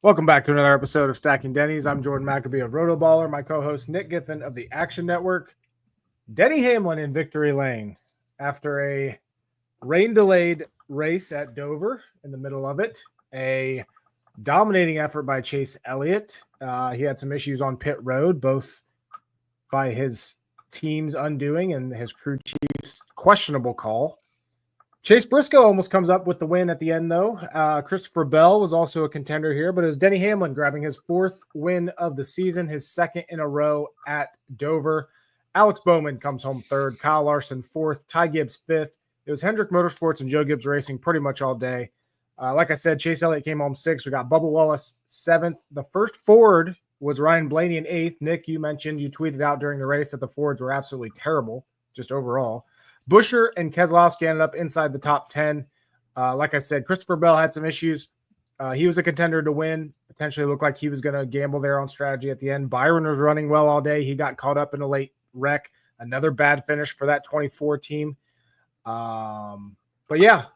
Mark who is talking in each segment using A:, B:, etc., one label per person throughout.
A: Welcome back to another episode of Stacking Dennys. I'm Jordan McAbee of RotoBaller. My co-host Nick Giffen of the Action Network. Denny Hamlin in victory lane after a rain-delayed race at Dover in the middle of it. A dominating effort by Chase Elliott. He had some issues on pit road, both by his team's undoing and his crew chief's questionable call. Chase Briscoe almost comes up with the win at the end, though. Christopher Bell was also a contender here, but it was Denny Hamlin grabbing his fourth win of the season, his second in a row at Dover. Alex Bowman comes home third, Kyle Larson fourth, Ty Gibbs fifth. It was Hendrick Motorsports and Joe Gibbs Racing pretty much all day. Like I said, Chase Elliott came home sixth. We got Bubba Wallace seventh. The first Ford was Ryan Blaney in eighth. Nick, you tweeted out during the race that the Fords were absolutely terrible, just overall. Buescher and Keselowski ended up inside the top 10. Like I said, Christopher Bell had some issues. He was a contender to win. Potentially looked like he was going to gamble there on strategy at the end. Byron was running well all day. He got caught up in a late wreck. Another bad finish for that 24 team. But yeah,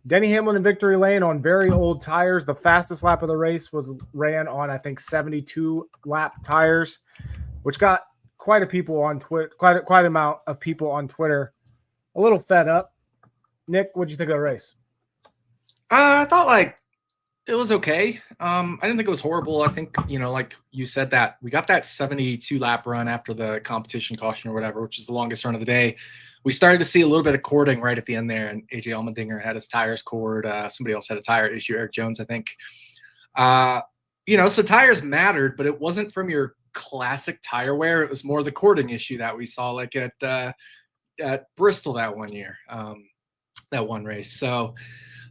A: Denny Hamlin in victory lane on very old tires. The fastest lap of the race was ran on, I think, 72 lap tires, which got quite a amount of people on Twitter a little fed up. Nick, what'd you think of the race?
B: I thought it was okay. I didn't think it was horrible. I think, like you said, that we got that 72 lap run after the competition caution or whatever, which is the longest run of the day. We started to see a little bit of cording right at the end there, and AJ Allmendinger had his tires cord. Somebody else had a tire issue, Eric Jones, I think. So tires mattered, but it wasn't from your classic tire wear. It was more the cording issue that we saw at Bristol that one year, that one race. So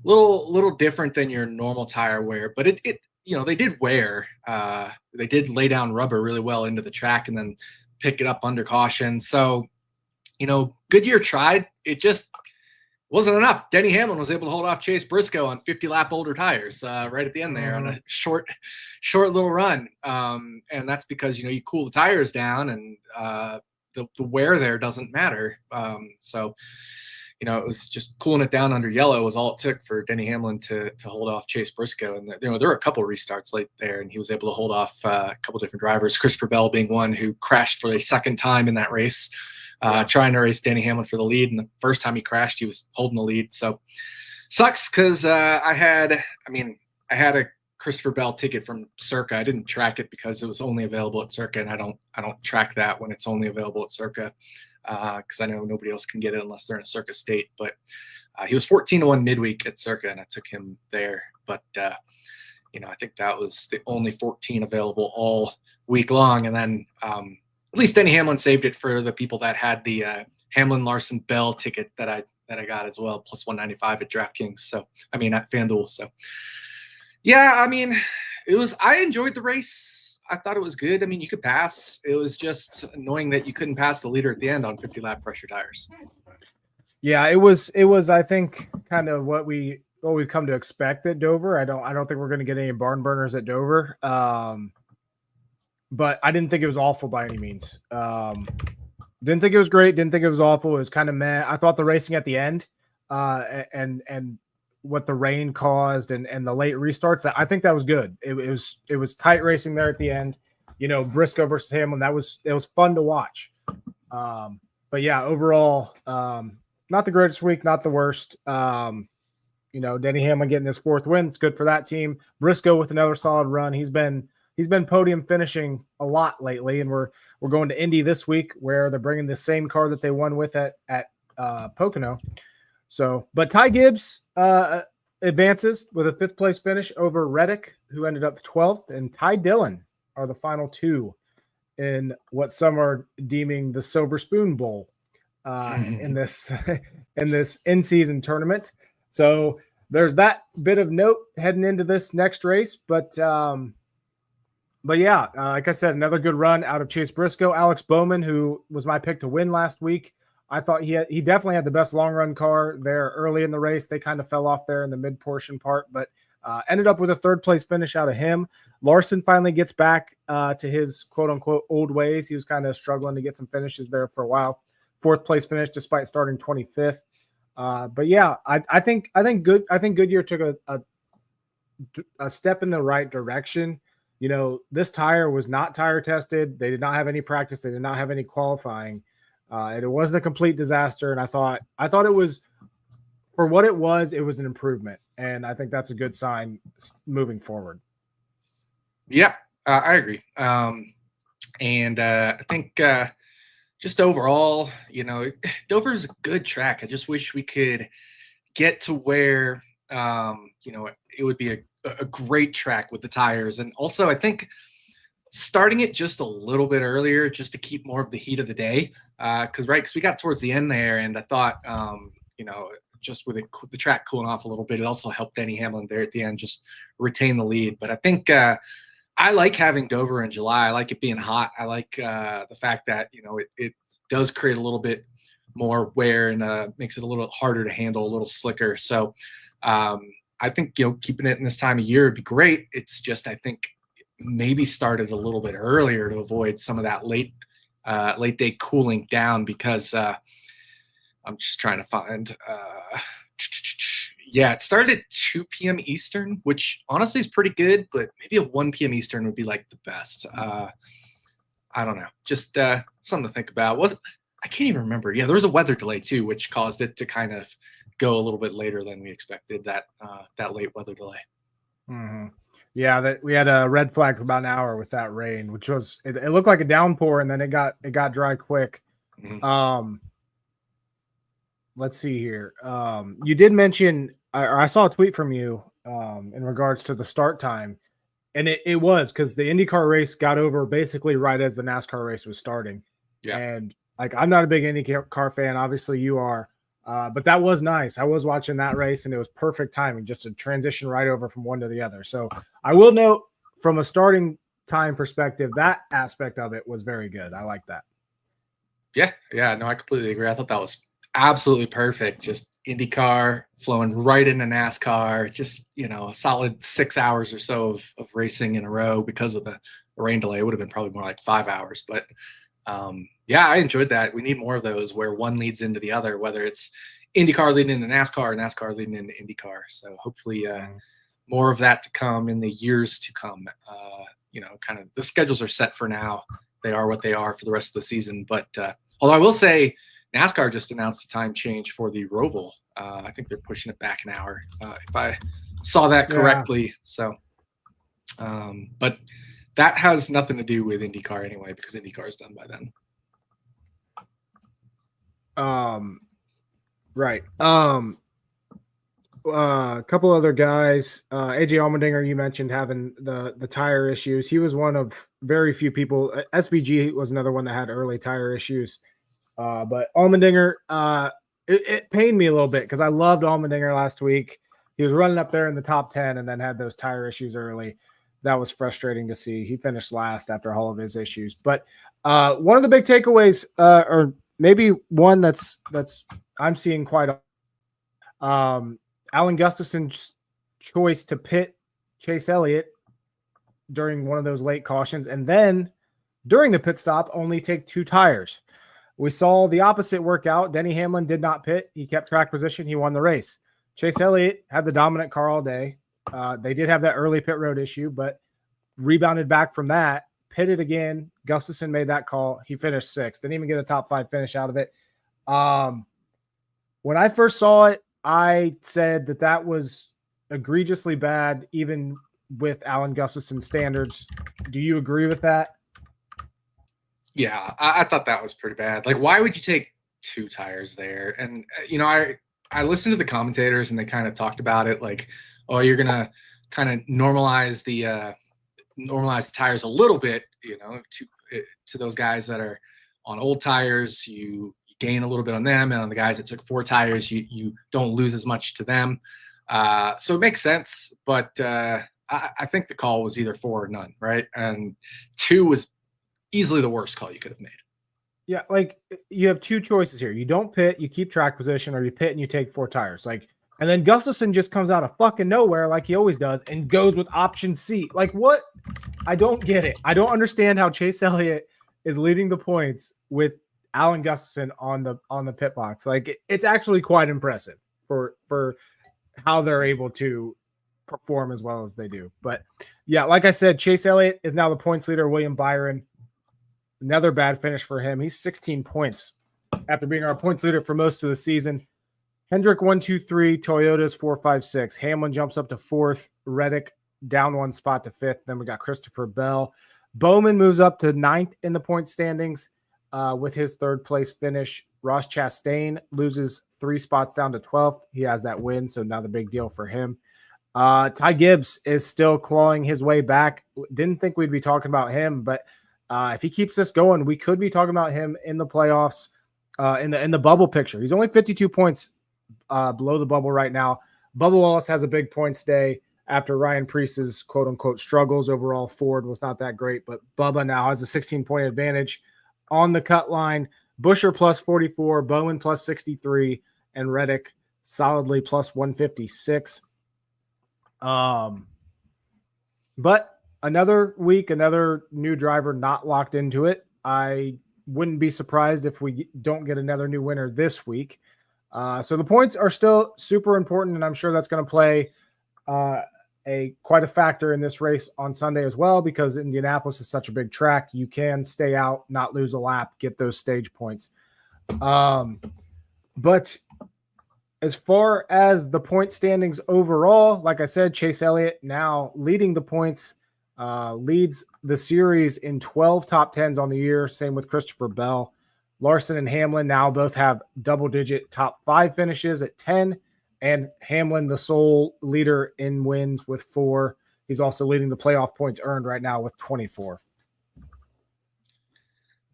B: little different than your normal tire wear, but it they did wear. They did lay down rubber really well into the track and then pick it up under caution. So, Goodyear tried. It just wasn't enough. Denny Hamlin was able to hold off Chase Briscoe on 50 lap older tires right at the end there on a short little run. And that's because, you cool the tires down and the wear there doesn't matter. It was just cooling it down under yellow was all it took for Denny Hamlin to hold off Chase Briscoe. And, there were a couple of restarts late there, and he was able to hold off a couple of different drivers, Christopher Bell being one who crashed for a second time in that race, trying to race Denny Hamlin for the lead. And the first time he crashed, he was holding the lead. So sucks because I had a Christopher Bell ticket from Circa. I didn't track it because it was only available at Circa, and I don't track that when it's only available at Circa because I know nobody else can get it unless they're in a Circa state. But he was 14-1 midweek at Circa, and I took him there. But I think that was the only 14 available all week long. And then at least Denny Hamlin saved it for the people that had the Hamlin Larson Bell ticket that I got as well, plus 195 at DraftKings. So at FanDuel. So. Yeah, I enjoyed the race. I thought it was good. You could pass. It was just annoying that you couldn't pass the leader at the end on 50 lap pressure tires.
A: Yeah, it was, I think, kind of what we've come to expect at Dover. I don't think we're going to get any barn burners at Dover. But I didn't think it was awful by any means. Didn't think it was great. Didn't think it was awful. It was kind of meh. I thought the racing at the end, and what the rain caused and the late restarts, I think that was good. It was tight racing there at the end. Briscoe versus Hamlin, it was fun to watch. But yeah, overall, not the greatest week, not the worst. Denny Hamlin getting his fourth win, it's good for that team. Briscoe with another solid run. He's been podium finishing a lot lately, and we're going to Indy this week where they're bringing the same car that they won with at Pocono. So, but Ty Gibbs advances with a fifth place finish over Reddick, who ended up 12th, and Ty Dillon are the final two in what some are deeming the Silver Spoon Bowl in this in-season tournament. So there's that bit of note heading into this next race, but yeah, like I said, another good run out of Chase Briscoe. Alex Bowman, who was my pick to win last week, I thought he definitely had the best long run car there early in the race. They kind of fell off there in the mid portion part, but ended up with a third place finish out of him. Larson finally gets back to his quote unquote old ways. He was kind of struggling to get some finishes there for a while. Fourth place finish despite starting 25th. But yeah, I think Goodyear took a a step in the right direction. You know, this tire was not tire tested. They did not have any practice. They did not have any qualifying. And it wasn't a complete disaster. And I thought it was, for what it was an improvement. And I think that's a good sign moving forward.
B: Yeah, I agree. And I think just overall, you know, Dover is a good track. I just wish we could get to where, you know, it would be a great track with the tires. And also, I think starting it just a little bit earlier, just to keep more of the heat of the day. Because we got towards the end there, and I thought, you know, just with the track cooling off a little bit, it also helped Denny Hamlin there at the end just retain the lead. But I think I like having Dover in July. I like it being hot. I like the fact that, you know, it does create a little bit more wear and makes it a little harder to handle, a little slicker. So I think, you know, keeping it in this time of year would be great. It's just, I think maybe started a little bit earlier to avoid some of that late day cooling down, because I'm just trying to find, yeah, it started at 2 p.m. Eastern, which honestly is pretty good, but maybe a 1 p.m. Eastern would be like the best. I don't know, just something to think about. I can't even remember. Yeah, there was a weather delay too, which caused it to kind of go a little bit later than we expected, that late weather delay.
A: Mm-hmm. Yeah, that we had a red flag for about an hour with that rain, which was, it looked like a downpour, and then it got dry quick. Mm-hmm. Let's see here. You did mention, I saw a tweet from you in regards to the start time, and it was because the IndyCar race got over basically right as the NASCAR race was starting. Yeah. And like, I'm not a big IndyCar fan. Obviously you are. But that was nice. I was watching that race, and it was perfect timing, just to transition right over from one to the other. So I will note, from a starting time perspective, that aspect of it was very good. I like that.
B: Yeah, no, I completely agree. I thought that was absolutely perfect. Just IndyCar flowing right into NASCAR, just, you know, a solid 6 hours or so of racing in a row because of the rain delay. It would have been probably more like 5 hours, but yeah, I enjoyed that. We need more of those where one leads into the other, whether it's IndyCar leading into NASCAR or NASCAR leading into IndyCar. So hopefully more of that to come in the years to come. You know, kind of the schedules are set for now. They are what they are for the rest of the season. But although I will say, NASCAR just announced a time change for the Roval. I think they're pushing it back an hour, if I saw that correctly. Yeah. So, but that has nothing to do with IndyCar anyway, because IndyCar is done by then.
A: Right. A couple other guys, AJ Allmendinger, you mentioned having the tire issues. He was one of very few people. SVG was another one that had early tire issues. But Allmendinger, it pained me a little bit because I loved Allmendinger last week. He was running up there in the top 10 and then had those tire issues early. That was frustrating to see. He finished last after all of his issues. But one of the big takeaways, or maybe one that's I'm seeing quite Alan Gustafson's choice to pit Chase Elliott during one of those late cautions, and then during the pit stop only take 2 tires. We saw the opposite work out. Denny Hamlin did not pit. He kept track position. He won the race. Chase Elliott had the dominant car all day. They did have that early pit road issue, but rebounded back from that, pitted again. Gustafson made that call. He finished 6th. Didn't even get a top 5 finish out of it. When I first saw it, I said that was egregiously bad, even with Alan Gustafson's standards. Do you agree with that?
B: Yeah, I thought that was pretty bad. Like, why would you take 2 tires there? And, you know, I listened to the commentators, and they kind of talked about it like, oh, you're going to kind of normalize the tires a little bit, you know, to those guys that are on old tires. You gain a little bit on them, and on the guys that took 4 tires, you don't lose as much to them. So it makes sense, but I think the call was either 4 or none, right? And 2 was easily the worst call you could have made.
A: Yeah, like, you have 2 choices here. You don't pit, you keep track position, or you pit and you take 4 tires. Like, and then Gustafson just comes out of fucking nowhere like he always does and goes with option C. Like, what? I don't get it. I don't understand how Chase Elliott is leading the points with Alan Gustafson on the pit box. Like, it's actually quite impressive for how they're able to perform as well as they do. But yeah, like I said, Chase Elliott is now the points leader. William Byron, another bad finish for him. He's 16 points after being our points leader for most of the season. Hendrick 1, 2, 3, Toyotas 4, 5, 6. Hamlin jumps up to 4th. Reddick down 1 spot to 5th. Then we got Christopher Bell. Bowman moves up to 9th in the point standings with his 3rd place finish. Ross Chastain loses 3 spots down to 12th. He has that win, so not a big deal for him. Ty Gibbs is still clawing his way back. Didn't think we'd be talking about him, but if he keeps this going, we could be talking about him in the playoffs, in the bubble picture. He's only 52 points below the bubble right now. Bubba Wallace has a big points day after Ryan Preece's quote-unquote struggles. Overall, Ford was not that great, but Bubba now has a 16-point advantage on the cut line. Busher plus 44, Bowman plus 63, and Reddick solidly plus 156. But another week, another new driver not locked into it. I wouldn't be surprised if we don't get another new winner this week. So the points are still super important, and I'm sure that's going to play quite a factor in this race on Sunday as well, because Indianapolis is such a big track. You can stay out, not lose a lap, get those stage points. But as far as the point standings overall, like I said, Chase Elliott now leading the points, leads the series in 12 top 10s on the year. Same with Christopher Bell. Larson and Hamlin now both have double-digit top 5 finishes at 10, and Hamlin, the sole leader in wins with 4. He's also leading the playoff points earned right now with 24.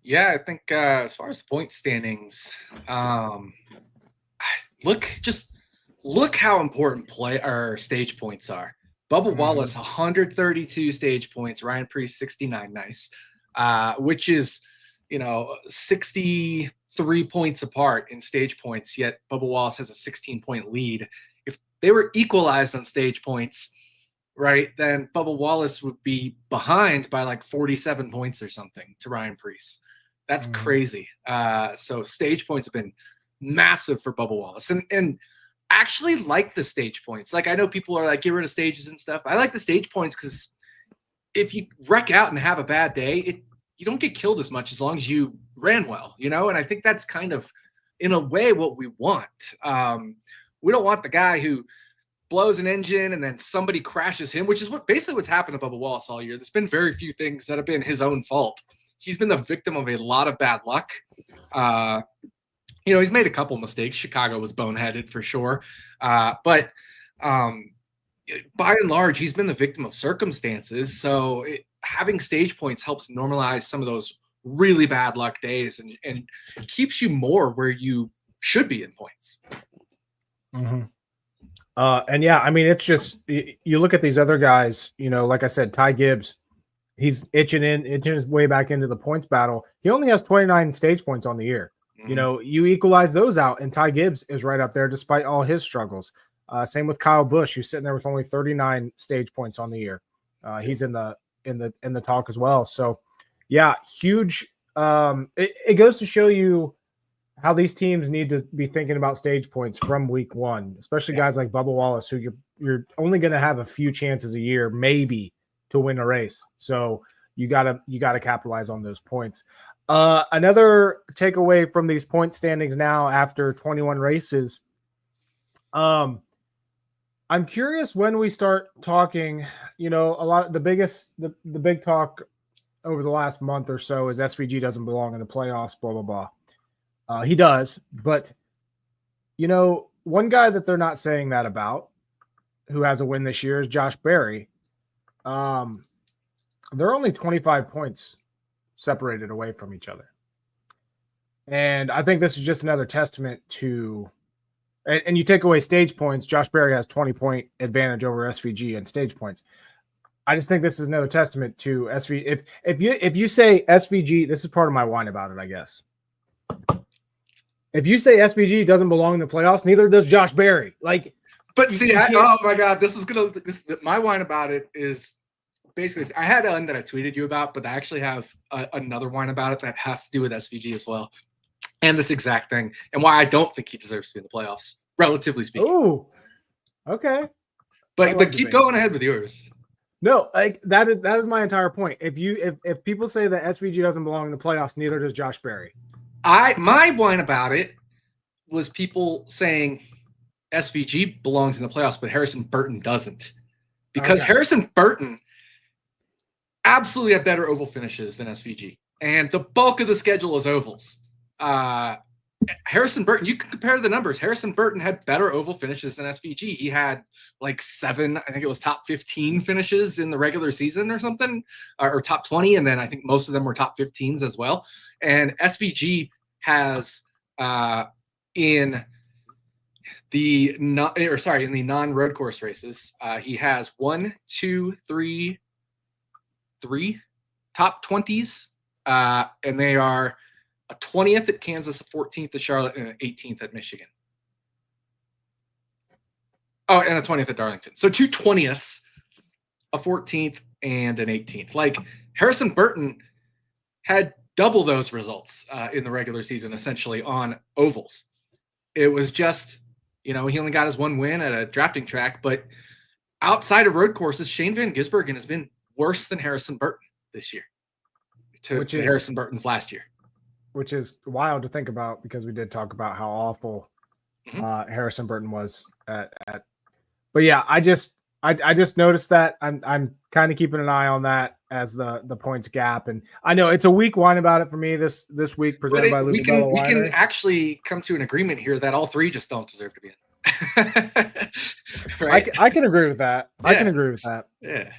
B: Yeah, I think as far as the point standings, look how important stage points are. Bubba Wallace, 132 stage points. Ryan Preece, 69. Nice. Which is, 63 points apart in stage points, yet Bubba Wallace has a 16-point lead. If they were equalized on stage points, right, then Bubba Wallace would be behind by like 47 points or something to Ryan Preece. That's crazy. So stage points have been massive for Bubba Wallace. And actually like the stage points. Like, I know people are like, get rid of stages and stuff. I like the stage points because if you wreck out and have a bad day, you don't get killed as much as long as you ran well, and I think that's kind of, in a way, what we want. We don't want the guy who blows an engine and then somebody crashes him, which is basically what's happened to Bubba Wallace all year. There's been very few things that have been his own fault. He's been the victim of a lot of bad luck. He's made a couple mistakes. Chicago was boneheaded for sure. But by and large, he's been the victim of circumstances. So having stage points helps normalize some of those really bad luck days and keeps you more where you should be in points.
A: And yeah, I mean, it's just, you look at these other guys, like I said, Ty Gibbs, he's itching his way back into the points battle. He only has 29 stage points on the year. You equalize those out, and Ty Gibbs is right up there despite all his struggles. Same with Kyle Busch, who's sitting there with only 39 stage points on the year. He's in the talk as well. So yeah, huge. It goes to show you how these teams need to be thinking about stage points from week one, especially guys like Bubba Wallace, who you're only going to have a few chances a year, maybe, to win a race. So you gotta capitalize on those points. Another takeaway from these point standings now after 21 races. I'm curious when we start talking, a lot of the big talk over the last month or so is SVG doesn't belong in the playoffs, blah, blah, blah. He does, but one guy that they're not saying that about, who has a win this year, is Josh Berry. They're only 25 points separated away from each other. And I think this is just another testament to, and you take away stage points, Josh Berry has 20-point advantage over SVG and stage points. I just think this is another testament to SVG. If you say SVG, this is part of my whine about it, I guess. If you say SVG doesn't belong in the playoffs, neither does Josh Berry.
B: But see, oh my God, my whine about it is basically, I had one that I tweeted you about, but I actually have another whine about it that has to do with SVG as well. And this exact thing, and why I don't think he deserves to be in the playoffs, relatively speaking.
A: Oh, okay.
B: But keep going ahead with yours.
A: No, like that is my entire point. If people say that SVG doesn't belong in the playoffs, neither does Josh Berry.
B: My whine about it was people saying SVG belongs in the playoffs, but Harrison Burton doesn't. Because Harrison Burton absolutely had better oval finishes than SVG. And the bulk of the schedule is ovals. Harrison Burton, you can compare the numbers. Harrison Burton had better oval finishes than SVG. He had like 7, I think it was top 15 finishes in the regular season or something, or top 20. And then I think most of them were top 15s as well. And SVG has in the non-road course races, he has 1, 2, 3 top 20s. And they are a 20th at Kansas, a 14th at Charlotte, and an 18th at Michigan. Oh, and a 20th at Darlington. So 2 20ths, a 14th, and an 18th. Like, Harrison Burton had double those results in the regular season, essentially, on ovals. It was just, he only got his 1 win at a drafting track, but outside of road courses, Shane Van Gisbergen has been worse than Harrison Burton this year to Harrison Burton's last year.
A: Which is wild to think about because we did talk about how awful Harrison Burton was at. But yeah, I just noticed that. I'm kind of keeping an eye on that as the points gap, and I know it's a weak whine about it for me this week presented by Luke.
B: We can actually come to an agreement here that all 3 just don't deserve to be in. Right?
A: I can agree with that. Yeah. I can agree with that.
B: Yeah.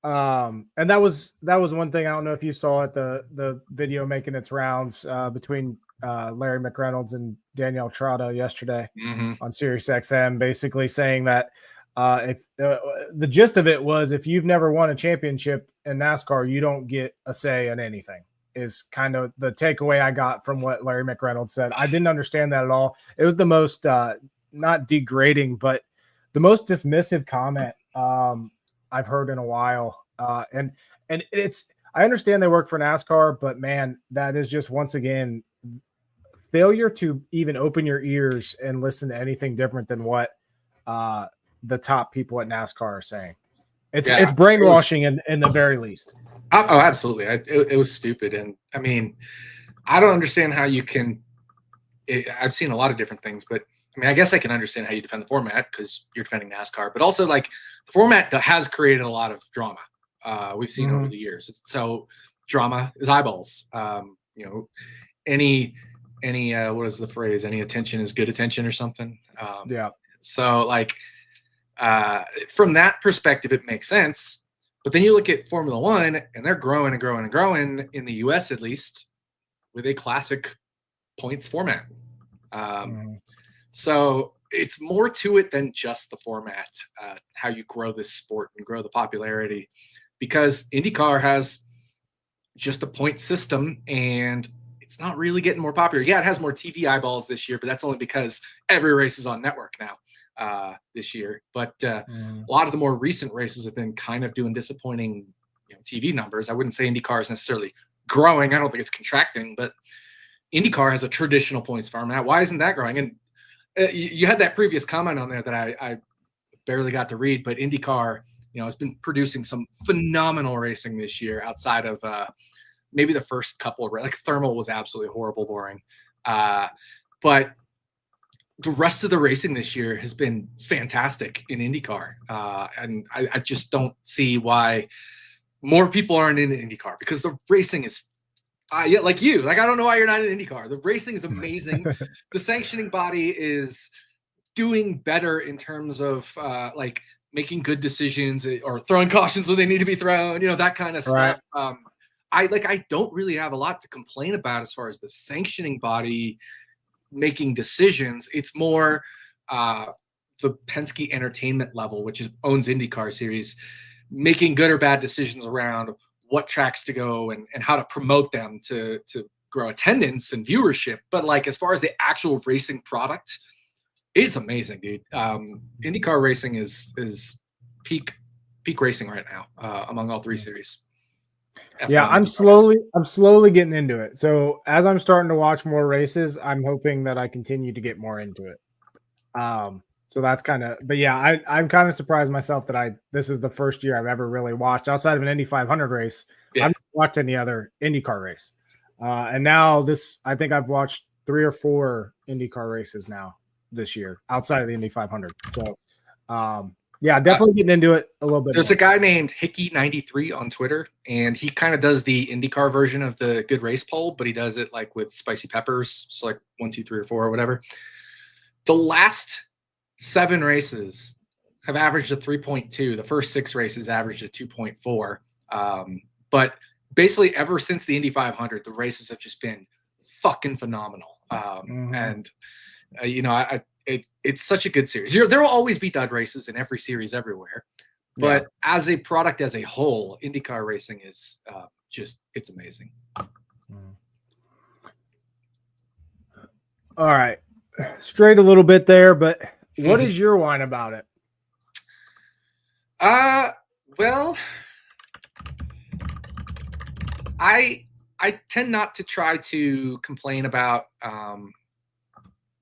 A: And that was one thing. I don't know if you saw it, the video making its rounds between Larry McReynolds and Danielle Trotta yesterday on Sirius XM, basically saying that if the gist of it was, if you've never won a championship in NASCAR, you don't get a say in anything, is kind of the takeaway I got from what Larry McReynolds said. I didn't understand that at all. It was the most not degrading, but the most dismissive comment I've heard in a while. And it's, I understand they work for NASCAR, but man, that is just, once again, failure to even open your ears and listen to anything different than what the top people at NASCAR are saying. It's brainwashing in the very least.
B: Oh, absolutely. It was stupid. And I mean, I don't understand how you can, I've seen a lot of different things, but I mean, I guess I can understand how you defend the format because you're defending NASCAR, but also like the format has created a lot of drama. We've seen over the years. So drama is eyeballs. Any what is the phrase? Any attention is good attention or something. So like from that perspective, it makes sense. But then you look at Formula One, and they're growing and growing and growing in the U.S. at least with a classic points format. So it's more to it than just the format, how you grow this sport and grow the popularity, because IndyCar has just a point system and it's not really getting more popular. Yeah, it has more TV eyeballs this year, but that's only because every race is on network now this year. But a lot of the more recent races have been kind of doing disappointing TV numbers. I wouldn't say IndyCar is necessarily growing. I don't think it's contracting, but IndyCar has a traditional points format. Why isn't that growing? And you had that previous comment on there that I barely got to read, but IndyCar, has been producing some phenomenal racing this year outside of maybe the first couple of, like Thermal was absolutely horrible, boring. But the rest of the racing this year has been fantastic in IndyCar. And I just don't see why more people aren't in IndyCar, because the racing is, like you, like, I don't know why you're not in IndyCar. The racing is amazing. The sanctioning body is doing better in terms of like making good decisions or throwing cautions when they need to be thrown, that kind of stuff. I don't really have a lot to complain about as far as the sanctioning body making decisions. It's more the Penske Entertainment level, which owns IndyCar series, making good or bad decisions around what tracks to go and how to promote them to grow attendance and viewership. But like, as far as the actual racing product, it's amazing, dude. IndyCar racing is peak racing right now among all 3 series.
A: Yeah, I'm slowly getting into it. So as I'm starting to watch more races, I'm hoping that I continue to get more into it. So that's kind of, but yeah, I'm kind of surprised myself that this is the first year I've ever really watched outside of an Indy 500 race.
B: Yeah.
A: I've not watched any other IndyCar race. And now I think I've watched 3 or 4 IndyCar races now this year outside of the Indy 500. So, yeah, definitely getting into it a little bit.
B: There's a guy named Hickey93 on Twitter, and he kind of does the IndyCar version of the Good Race poll, but he does it like with spicy peppers. So like 1, 2, 3, or 4 or whatever. The last 7 races have averaged a 3.2. The first 6 races averaged a 2.4. But basically ever since the Indy 500, the races have just been fucking phenomenal. And you know, it's such a good series. There will always be dud races in every series everywhere, but as a product as a whole, IndyCar racing is it's amazing.
A: All right, straight a little bit there, but what is your whine about it?
B: Well, I tend not to try to complain about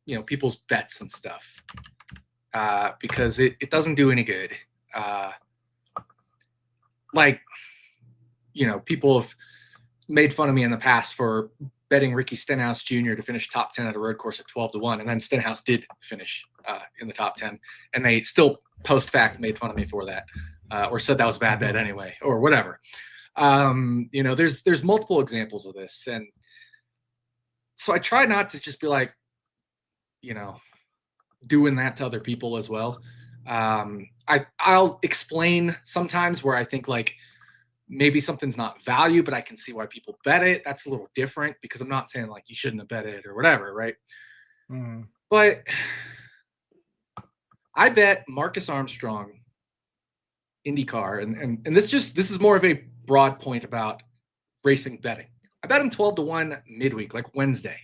B: you know, people's bets and stuff, because it doesn't do any good. Like, you know, people have made fun of me in the past for betting Ricky Stenhouse Jr. to finish top 10 at a road course at 12-1. And then Stenhouse did finish in the top 10. And they still post fact made fun of me for that, or said that was a bad bet anyway, or whatever. You know, there's multiple examples of this. And so I try not to just be like, you know, doing that to other people as well. I'll explain sometimes where I think like maybe something's not value, but I can see why people bet it. That's a little different because I'm not saying like you shouldn't have bet it or whatever, right? But I bet Marcus Armstrong IndyCar, and this is more of a broad point about racing betting. I bet him 12-1 midweek, like Wednesday,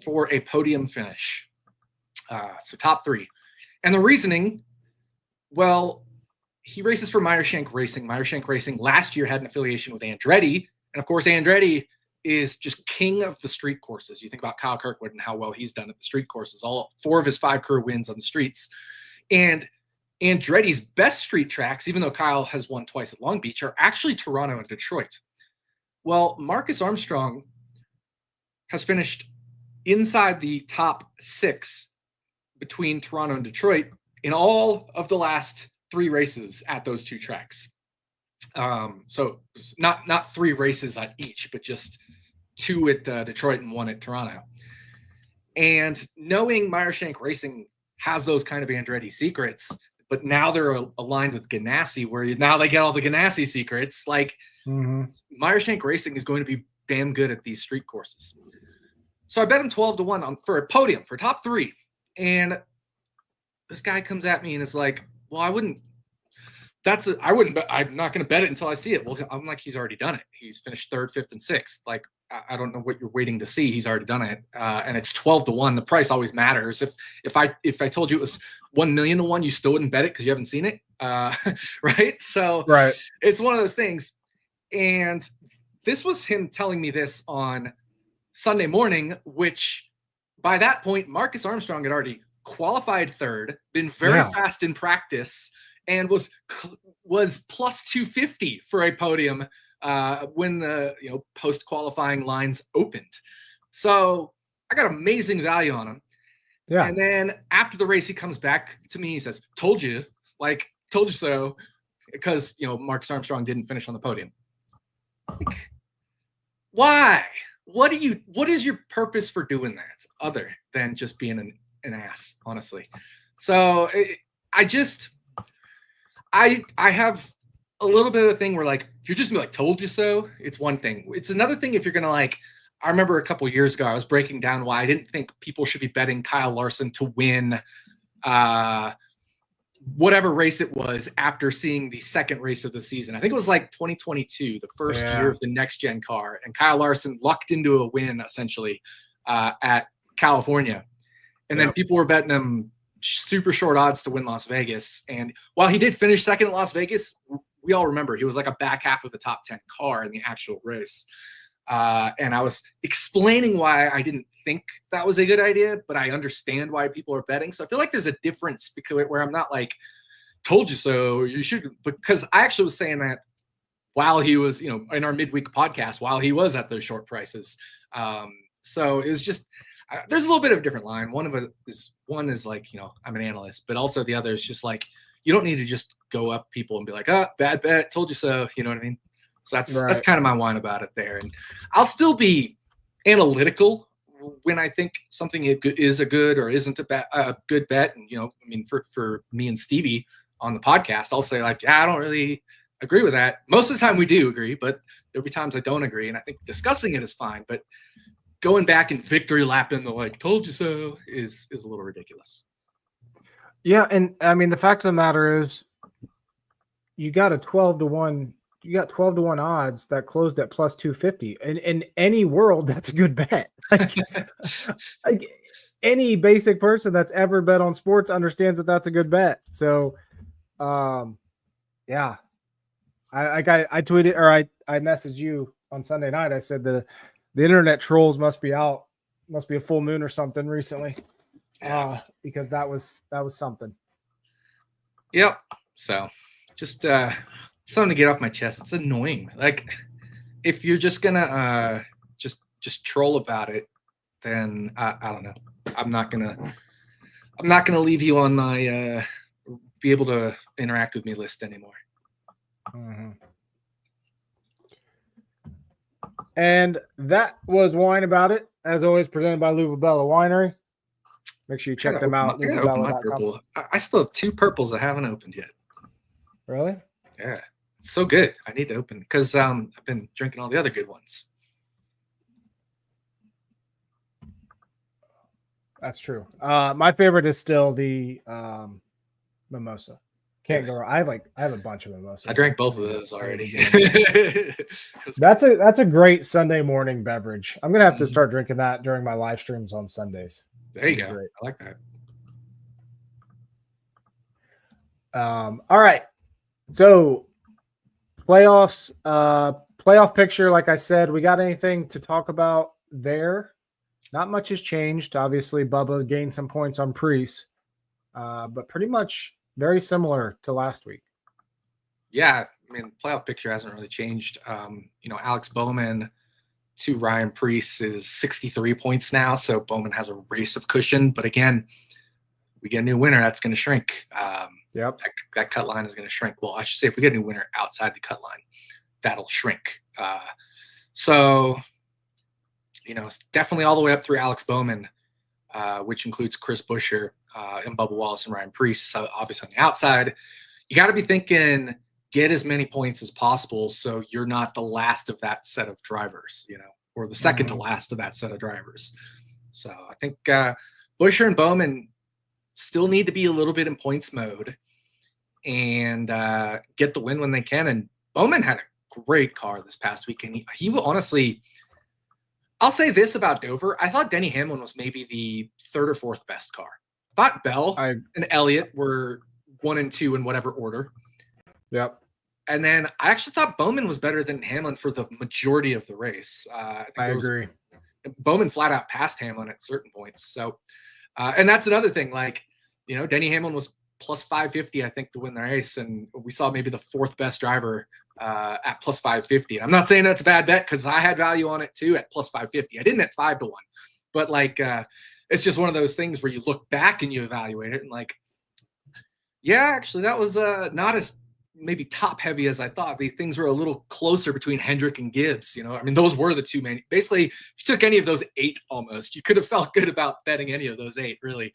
B: for a podium finish. So top 3. And the reasoning, well, he races for Meyershank Racing. Meyershank Racing last year had an affiliation with Andretti. And of course, Andretti is just king of the street courses. You think about Kyle Kirkwood and how well he's done at the street courses. All 4 of his 5 career wins on the streets. And Andretti's best street tracks, even though Kyle has won twice at Long Beach, are actually Toronto and Detroit. Well, Marcus Armstrong has finished inside the top 6 between Toronto and Detroit in all of the last 3 races at those 2 tracks. So not 3 races at each, but just 2 at Detroit and 1 at Toronto. And knowing Meyershank Racing has those kind of Andretti secrets, but now they're aligned with Ganassi, where now they get all the Ganassi secrets. Like Meyershank Racing is going to be damn good at these street courses. So I bet him 12-1 for a podium for top 3. And this guy comes at me and is like, well, I wouldn't bet. I'm not going to bet it until I see it. Well, I'm like, he's already done it. He's finished 3rd, 5th, and 6th. Like, I don't know what you're waiting to see. He's already done it. And it's 12-1. The price always matters. If I told you it was 1,000,000 to 1, you still wouldn't bet it because you haven't seen it. Right. So it's one of those things. And this was him telling me this on Sunday morning, which by that point, Marcus Armstrong had already qualified 3rd, been very fast in practice, and was plus 250 for a podium when the post qualifying lines opened. So I got amazing value on him. Yeah. And then after the race, he comes back to me. He says, "Told you so," because Marcus Armstrong didn't finish on the podium. Like, why? What is your purpose for doing that other than just being an ass, honestly? So I have a little bit of a thing where, like, if you're just be like, "Told you so," it's one thing. It's another thing if you're going to, like, I remember a couple years ago, I was breaking down why I didn't think people should be betting Kyle Larson to win whatever race it was after seeing the second race of the season. I think it was like 2022, the first year of the next gen car, and Kyle Larson lucked into a win essentially at California. And then people were betting him super short odds to win Las Vegas. And while he did finish second at Las Vegas, we all remember he was like a back half of the top 10 car in the actual race. And I was explaining why I didn't think that was a good idea, but I understand why people are betting. So I feel like there's a difference because where I'm not like, told you so, you should, because I actually was saying that while he was, in our midweek podcast, while he was at those short prices. So it was just, there's a little bit of a different line. One is like, I'm an analyst, but also the other is just like, you don't need to just go up people and be like, bad bet, told you so. You know what I mean? So that's kind of my whine about it there. And I'll still be analytical when I think something is a good or isn't a good bet. And, for me and Stevie on the podcast, I'll say like, I don't really agree with that. Most of the time we do agree, but there'll be times I don't agree. And I think discussing it is fine, but going back and victory lapping the like, told you so is a little ridiculous.
A: Yeah. And I mean, the fact of the matter is you got 12 to 1 odds that closed at plus 250. In any world, that's a good bet. Like any basic person that's ever bet on sports understands that that's a good bet. So, yeah, I tweeted or I messaged you on Sunday night. I said the internet trolls must be out, must be a full moon or something recently, because that was something.
B: Yep. So just something to get off my chest. It's annoying. Like if you're just gonna just troll about it, then I don't know. I'm not gonna leave you on my be able to interact with me list anymore.
A: Mm-hmm. And that was Wine About It, as always, presented by RotoBaller Winery. Make sure you check them out.
B: I open my purple. I still have 2 purples I haven't opened yet.
A: Really?
B: Yeah, it's so good. I need to open because I've been drinking all the other good ones.
A: That's true. My favorite is still the mimosa. Can't go wrong. I have a bunch of mimosas.
B: I drank both of those already.
A: That's a great Sunday morning beverage. I'm gonna have to start drinking that during my live streams on Sundays.
B: There you go. Great. I like that.
A: All right. So playoffs, playoff picture. Like I said, we got anything to talk about there? Not much has changed. Obviously, Bubba gained some points on Priest, but pretty much very similar to last week.
B: Yeah, I mean, playoff picture hasn't really changed. Alex Bowman to Ryan Priest is 63 points now, so Bowman has a race of cushion. But again, we get a new winner, that's going to shrink.
A: Yep.
B: That cut line is going to shrink. Well, I should say if we get a new winner outside the cut line, that'll shrink. So it's definitely all the way up through Alex Bowman, which includes Chris Buescher and Bubba Wallace and Ryan Priest. So obviously on the outside, you got to be thinking get as many points as possible so you're not the last of that set of drivers, or the second to last of that set of drivers. So I think Buescher and Bowman still need to be a little bit in points mode and get the win when they can. And Bowman had a great car this past week, and he will honestly – I'll say this about Dover. I thought Denny Hamlin was maybe the 3rd or 4th best car. I thought Bell and Elliott were 1 and 2 in whatever order.
A: Yep.
B: And then I actually thought Bowman was better than Hamlin for the majority of the race. I
A: agree.
B: Bowman flat out passed Hamlin at certain points. So, and that's another thing. Like, Denny Hamlin was plus 550, I think, to win the race. And we saw maybe the 4th best driver at plus 550. I'm not saying that's a bad bet because I had value on it too at plus 550. I didn't at 5 to 1, but it's just one of those things where you look back and you evaluate it and actually that was not as maybe top heavy as I thought. The things were a little closer between Hendrick and Gibbs. I mean, those were the 2 main. Basically, if you took any of those 8 almost, you could have felt good about betting any of those 8 really.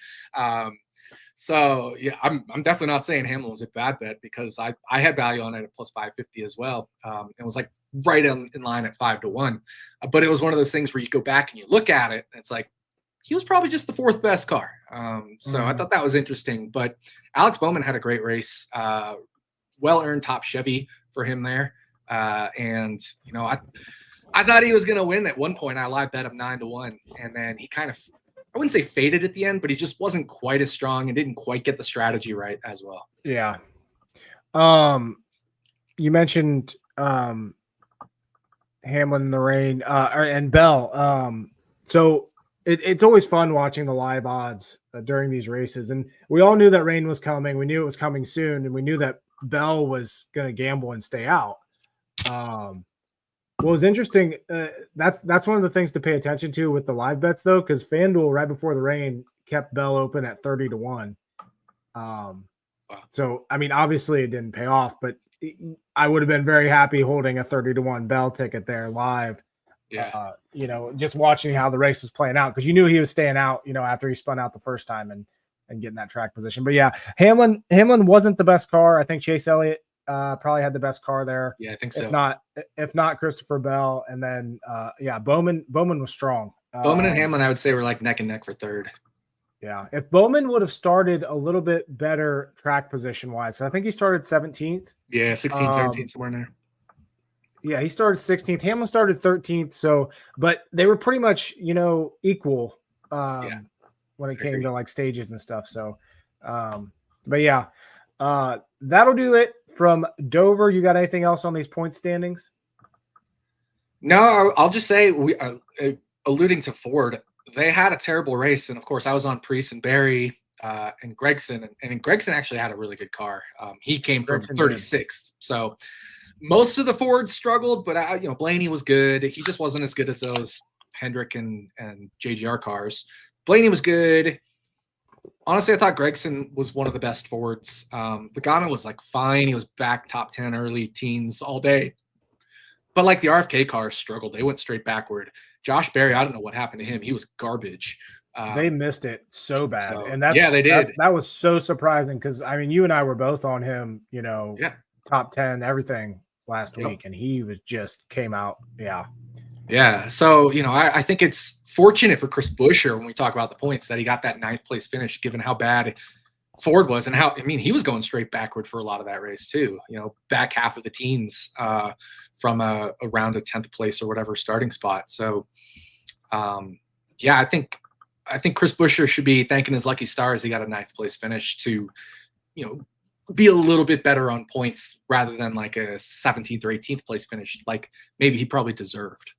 B: So yeah, I'm definitely not saying Hamlin was a bad bet because I had value on it at plus 550 as well. It was right in line at 5 to 1, but it was one of those things where you go back and you look at it and it's like, he was probably just the 4th best car. So I thought that was interesting, but Alex Bowman had a great race, well-earned top Chevy for him there. And I thought he was going to win at one point. I live bet him 9 to 1. And then he kind of, I wouldn't say faded at the end, but he just wasn't quite as strong and didn't quite get the strategy right as well.
A: Yeah. You mentioned Hamlin in the rain, and Bell. So it's always fun watching the live odds during these races. And we all knew that rain was coming. We knew it was coming soon. And we knew that Bell was going to gamble and stay out. What was interesting, that's one of the things to pay attention to with the live bets, though, because FanDuel, right before the rain, kept Bell open at 30-1. So, I mean, obviously it didn't pay off, but I would have been very happy holding a 30-1 Bell ticket there live.
B: Yeah.
A: Just watching how the race was playing out, because you knew he was staying out, after he spun out the first time and getting that track position. But yeah, Hamlin wasn't the best car. I think Chase Elliott probably had the best car there.
B: Yeah, I think so.
A: If not Christopher Bell, and then Bowman was strong.
B: Bowman and Hamlin, I would say, were like neck and neck for third.
A: Yeah, if Bowman would have started a little bit better track position wise, so I think he started 17th.
B: Yeah, 16th, 17th, somewhere in there.
A: Yeah, he started 16th. Hamlin started 13th. So, but they were pretty much, equal when it came to like stages and stuff. So, but yeah, that'll do it from Dover. You got anything else on these point standings?
B: No, I'll just say, alluding to Ford, they had a terrible race. And of course, I was on Preece and Barry and Gregson. And Gregson actually had a really good car. He came from 36th. So most of the Fords struggled, but Blaney was good. He just wasn't as good as those Hendrick and JGR cars. Blaney was good. Honestly, I thought Gregson was one of the best Fords. Pagano was like fine. He was back top 10, early teens all day. But like the RFK cars struggled. They went straight backward. Josh Berry, I don't know what happened to him. He was garbage.
A: They missed it so bad. And
B: they did.
A: That was so surprising because, I mean, you and I were both on him, top 10, everything last week. And he was just came out. Yeah.
B: Yeah. So, I think it's fortunate for Chris Buescher when we talk about the points that he got that 9th place finish, given how bad Ford was and he was going straight backward for a lot of that race too, back half of the teens from around a 10th place or whatever starting spot. So, I think Chris Buescher should be thanking his lucky stars. He got a 9th place finish to, be a little bit better on points rather than like a 17th or 18th place finish. Like maybe he probably deserved.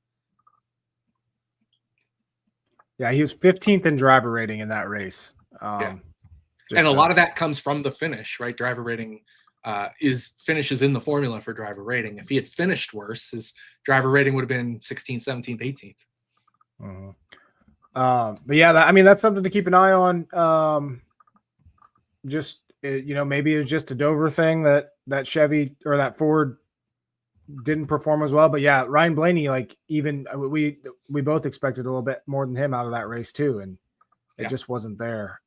A: Yeah. He was 15th in driver rating in that race.
B: And a lot of that comes from the finish, right? Driver rating finishes in the formula for driver rating. If he had finished worse, his driver rating would have been 16th, 17th, 18th.
A: But yeah, that's something to keep an eye on. Maybe it was just a Dover thing that Chevy or that Ford didn't perform as well. But yeah, Ryan Blaney, like even we both expected a little bit more than him out of that race too, and it just wasn't there.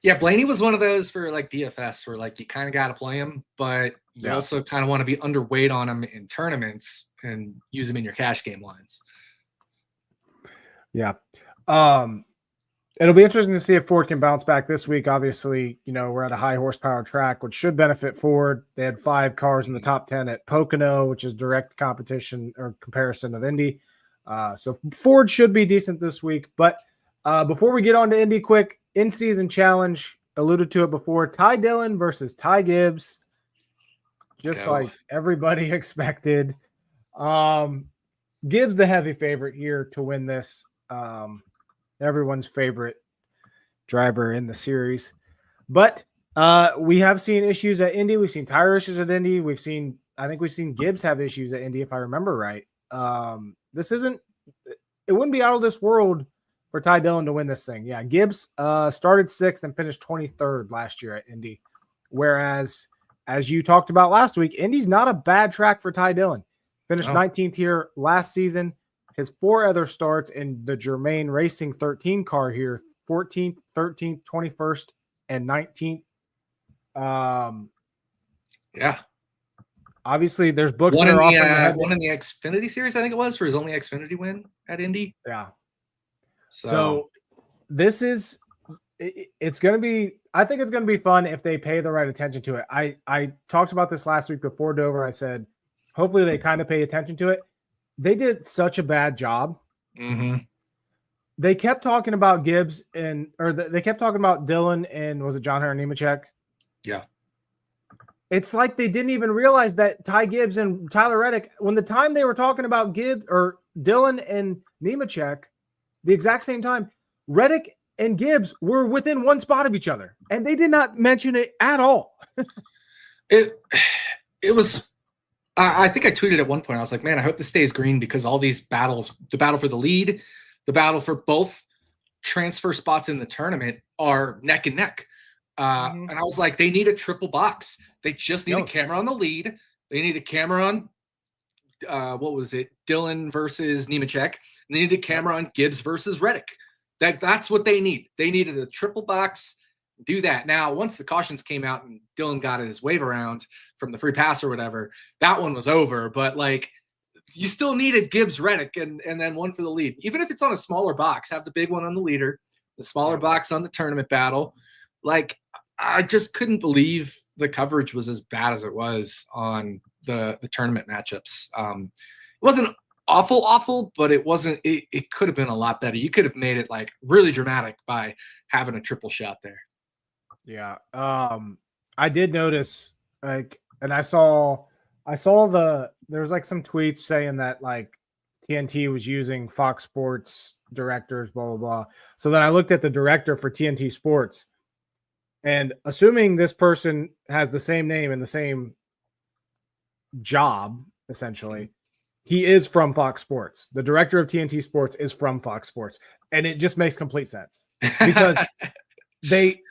B: Yeah, Blaney was one of those for like DFS where like you kind of got to play him, but you also kind of want to be underweight on him in tournaments and use him in your cash game lines.
A: Yeah. It'll be interesting to see if Ford can bounce back this week. Obviously, we're at a high horsepower track, which should benefit Ford. They had 5 cars in the top 10 at Pocono, which is direct competition or comparison of Indy. So Ford should be decent this week. But before we get on to Indy quick, in-season challenge, alluded to it before, Ty Dillon versus Ty Gibbs, just like everybody expected. Gibbs the heavy favorite here to win this. Everyone's favorite driver in the series. But we have seen issues at Indy. We've seen tire issues at Indy. I think we've seen Gibbs have issues at Indy, if I remember right. It wouldn't be out of this world for Ty Dillon to win this thing. Yeah, Gibbs started 6th and finished 23rd last year at Indy. Whereas, as you talked about last week, Indy's not a bad track for Ty Dillon. Finished 19th here last season. His 4 other starts in the Germain Racing 13 car here, 14th, 13th, 21st, and 19th. Obviously, there's books
B: one
A: that
B: in
A: are
B: one in the Xfinity series, I think it was, for his only Xfinity win at Indy.
A: Yeah. So this is it's going to be – I think it's going to be fun if they pay the right attention to it. I talked about this last week before Dover. I said hopefully they kind of pay attention to it. They did such a bad job.
B: Mm-hmm.
A: They kept talking about Gibbs they kept talking about Dillon and was it John Hunter Nemechek?
B: Yeah.
A: It's like they didn't even realize that Ty Gibbs and Tyler Reddick, when the time they were talking about Gibbs or Dylan and Nemechek, the exact same time, Reddick and Gibbs were within one spot of each other, and they did not mention it at all.
B: It was. I think I tweeted at one point. I was like, "Man, I hope this stays green because all these battles, the battle for the lead, the battle for both transfer spots in the tournament, are neck and neck." And I was like, they need a triple box. They just need a camera on the lead. They need a camera on, what was it, Dylan versus Nemechek. They need a camera on Gibbs versus Reddick. That's what they need. They needed a triple box. Do that. Now, once the cautions came out and Dylan got his wave around from the free pass or whatever, that one was over. But like, you still needed Gibbs, Reddick, and then one for the lead. Even if it's on a smaller box, have the big one on the leader, the smaller box on the tournament battle. Like, I just couldn't believe the coverage was as bad as it was on the tournament matchups. It wasn't awful, but it wasn't. It could have been a lot better. You could have made it like really dramatic by having a triple shot there.
A: Yeah. I did notice, like, and I saw there was like some tweets saying that like TNT was using Fox Sports directors, blah, blah, blah. So then I looked at the director for TNT Sports, and assuming this person has the same name and the same job, essentially, he is from Fox Sports. The director of TNT Sports is from Fox Sports. And it just makes complete sense because they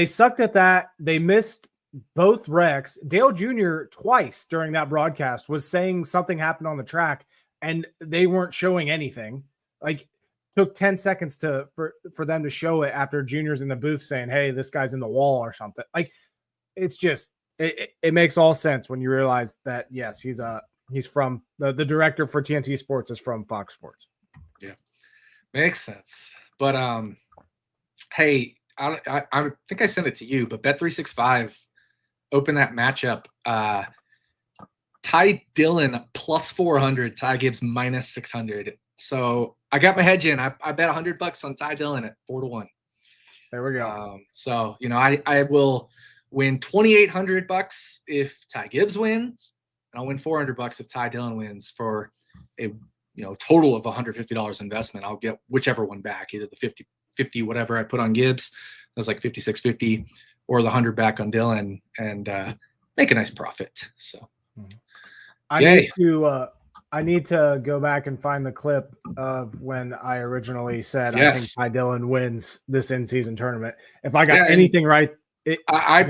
A: sucked at that. They missed both wrecks. Dale Jr. twice during that broadcast was saying something happened on the track and they weren't showing anything. Like, took 10 seconds for them to show it after Junior's in the booth saying, "Hey, this guy's in the wall," or something. Like, it's just it makes all sense when you realize that yes, he's from the director for TNT Sports is from Fox Sports.
B: Yeah, makes sense. But hey, I think I sent it to you, but Bet365 opened that matchup. Ty Dillon plus 400, Ty Gibbs minus 600. So I got my hedge in. I bet $100 on Ty Dillon at 4-1.
A: There we go.
B: So I will win $2,800 if Ty Gibbs wins, and I'll win $400 if Ty Dillon wins for a total of $150 investment. I'll get whichever one back, either the 50 whatever I put on Gibbs, it was like $56.50, or the 100 back on Dillon, and make a nice profit. So
A: I need to go back and find the clip of when I originally said I think Ty Dillon wins this in-season tournament. If I got anything right,
B: I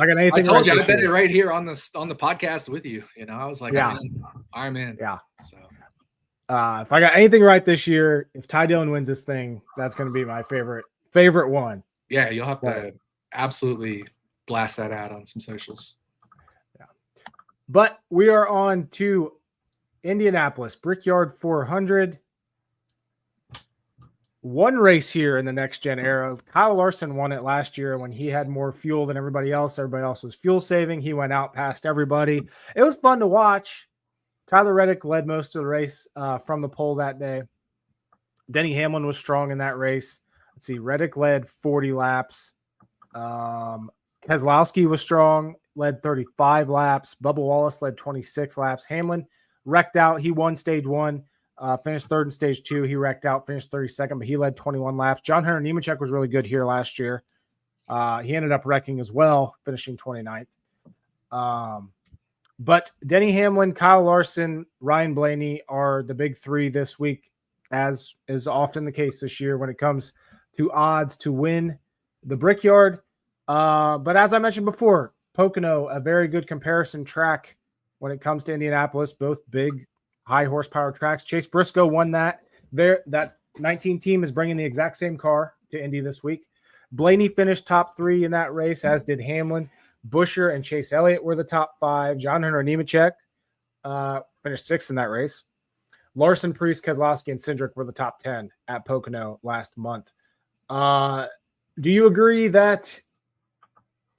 B: told you I bet it right here on the podcast with you. I was like, yeah, I'm in.
A: Yeah.
B: So
A: if I got anything right this year, if Ty Dillon wins this thing, that's going to be my favorite one.
B: Yeah, you'll have to absolutely blast that out on some socials.
A: Yeah. But we are on to Indianapolis Brickyard 400. One race here in the next gen era. Kyle Larson won it last year when he had more fuel than everybody else. Everybody else was fuel saving. He went out past everybody. It was fun to watch. Tyler Reddick led most of the race from the pole that day. Denny Hamlin was strong in that race. Let's see. Reddick led 40 laps. Keselowski was strong, led 35 laps. Bubba Wallace led 26 laps. Hamlin wrecked out. He won stage one, finished third in stage two. He wrecked out, finished 32nd, but he led 21 laps. John Hunter Nemechek was really good here last year. He ended up wrecking as well, finishing 29th. But Denny Hamlin, Kyle Larson, Ryan Blaney are the big three this week, as is often the case this year when it comes to odds to win the Brickyard. But as I mentioned before, Pocono, a very good comparison track when it comes to Indianapolis, both big, high horsepower tracks. Chase Briscoe won that. That 19 team is bringing the exact same car to Indy this week. Blaney finished top three in that race, as did Hamlin. Busher and Chase Elliott were the top five. John Hunter Nemechek finished sixth in that race. Larson, Priest, Keselowski, and Cindric were the top 10 at Pocono last month. Do you agree that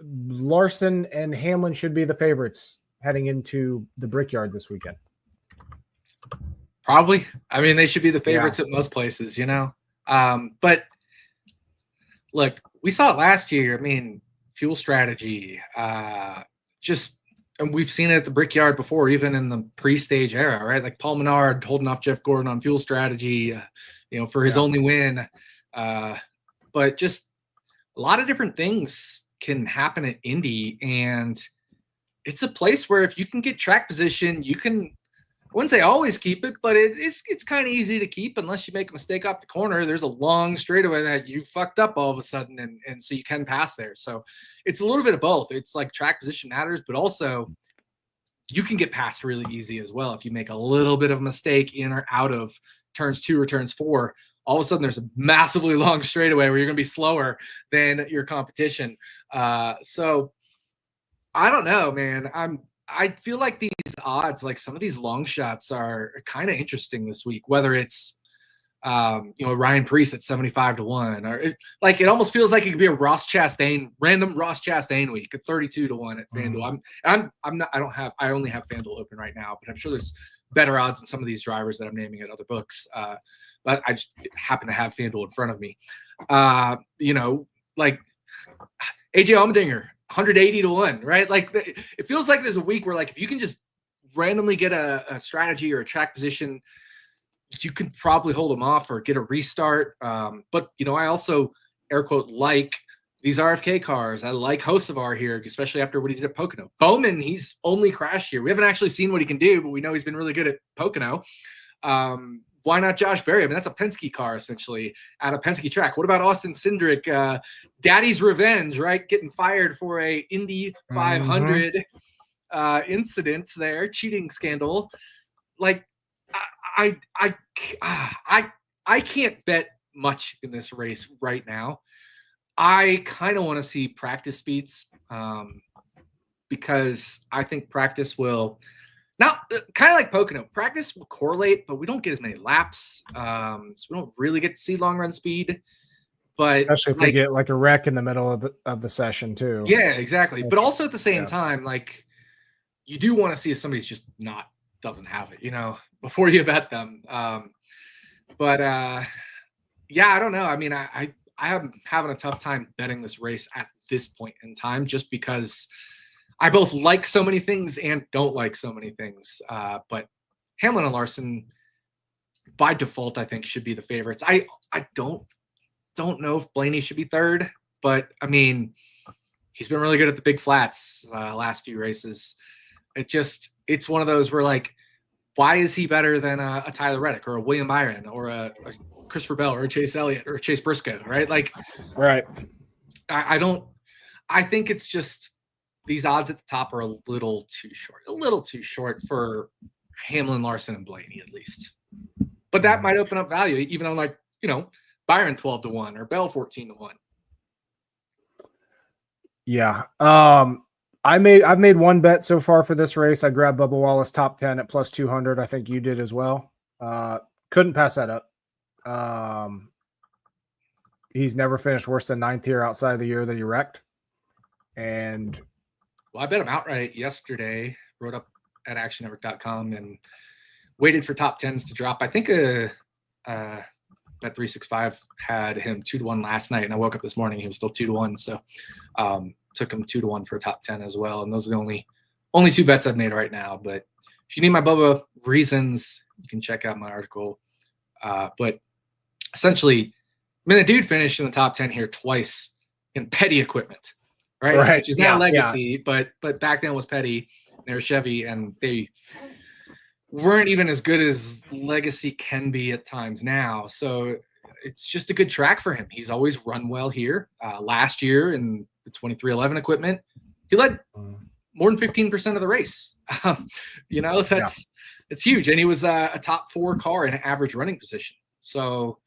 A: Larson and Hamlin should be the favorites heading into the Brickyard this weekend?
B: Probably. I mean, they should be the favorites at most places, But look, we saw it last year. I mean, fuel strategy, just and we've seen it at the Brickyard before, even in the pre-stage era, right? Like Paul Menard holding off Jeff Gordon on fuel strategy, for his only win. But just a lot of different things can happen at Indy, and it's a place where if you can get track position, you can, I wouldn't say always keep it, but it's kind of easy to keep unless you make a mistake off the corner. There's a long straightaway that you fucked up all of a sudden, and so you can pass there. So it's a little bit of both. It's like track position matters, but also you can get past really easy as well if you make a little bit of a mistake in or out of turns 2 or turns 4. All of a sudden there's a massively long straightaway where you're going to be slower than your competition. So I don't know, man. I feel like these odds, like some of these long shots are kind of interesting this week, whether it's, Ryan Preece at 75-1, or it almost feels like it could be a random Ross Chastain week at 32-1 at FanDuel. I only have FanDuel open right now, but I'm sure there's better odds than some of these drivers that I'm naming at other books. But I just happen to have FanDuel in front of me. Like AJ Allmendinger, 180-1, right? Like it feels like there's a week where, like, if you can just randomly get a strategy or a track position, you can probably hold them off or get a restart. But I also air quote like these RFK cars. I like Hocevar here, especially after what he did at Pocono. Bowman, he's only crashed here. We haven't actually seen what he can do, but we know he's been really good at Pocono. Why not Josh Berry? I mean, that's a Penske car essentially at a Penske track. What about Austin Cindric? Daddy's revenge, right? Getting fired for a Indy 500 incident there, cheating scandal. Like, I can't bet much in this race right now. I kind of want to see practice speeds because I think practice will not kind of like Pocono. Practice will correlate, but we don't get as many laps. So we don't really get to see long run speed. But
A: especially if we get like a wreck in the middle of the session too.
B: Yeah, exactly. But also at the same time, like, you do want to see if somebody's just doesn't have it, before you bet them. But I don't know. I mean, I am having a tough time betting this race at this point in time, just because I both like so many things and don't like so many things. But Hamlin and Larson, by default, I think should be the favorites. I don't know if Blaney should be third, but I mean, he's been really good at the big flats last few races. It's one of those where, like, why is he better than a Tyler Reddick or a William Byron or a Christopher Bell or a Chase Elliott or a Chase Briscoe, right? Like,
A: right.
B: I think it's just these odds at the top are a little too short for Hamlin, Larson, and Blaney at least. But that might open up value, even on, like, Byron 12-1 or Bell 14-1.
A: Yeah. I've made one bet so far for this race. I grabbed Bubba Wallace top 10 at plus 200. I think you did as well. Couldn't pass that up. He's never finished worse than 9th here outside of the year that he wrecked. And
B: I bet him outright yesterday. Wrote up at actionnetwork.com and waited for top 10s to drop. I think Bet365 had him 2-1 last night, and I woke up this morning, he was still 2-1. So took him 2-1 for a top 10 as well. And those are the only 2 bets I've made right now. But if you need my Bubba reasons, you can check out my article. But essentially, I mean, the dude finished in the top 10 here twice in petty equipment, right? Which is now legacy, but back then was petty. They were Chevy, and they weren't even as good as legacy can be at times now. So it's just a good track for him. He's always run well here. Last year in the 2311 equipment, he led more than 15% of the race. It's huge. And he was a top 4 car in average running position. So,